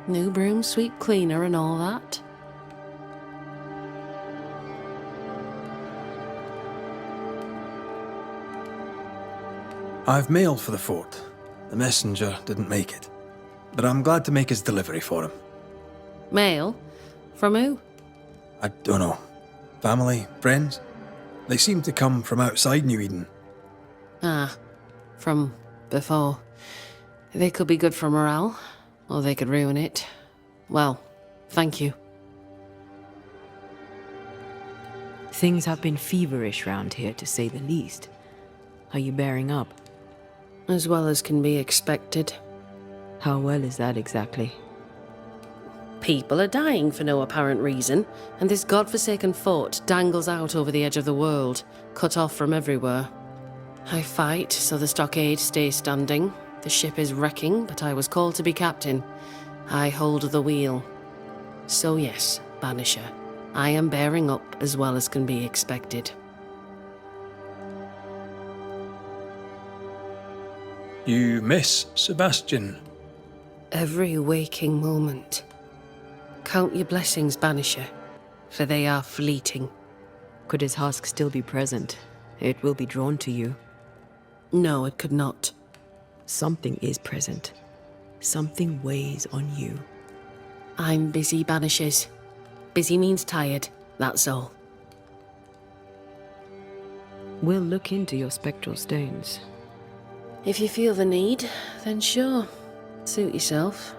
new broom sweep cleaner and all that. I've mail for the fort. The messenger didn't make it. But I'm glad to make his delivery for him. Mail? From who? I don't know. Family? Friends? They seem to come from outside New Eden. Ah, from before. They could be good for morale, or they could ruin it. Well, thank you. Things have been feverish round here, to say the least. Are you bearing up? As well as can be expected. How well is that exactly? People are dying for no apparent reason, and this godforsaken fort dangles out over the edge of the world, cut off from everywhere. I fight so the stockade stays standing. The ship is wrecking, but I was called to be captain. I hold the wheel. So yes, Banisher, I am bearing up as well as can be expected. You miss Sebastian. Every waking moment. Count your blessings, Banisher, for they are fleeting. Could his husk still be present? It will be drawn to you. No, it could not. Something is present. Something weighs on you. I'm busy, Banishers. Busy means tired, that's all. We'll look into your spectral stones. If you feel the need, then sure. Suit yourself.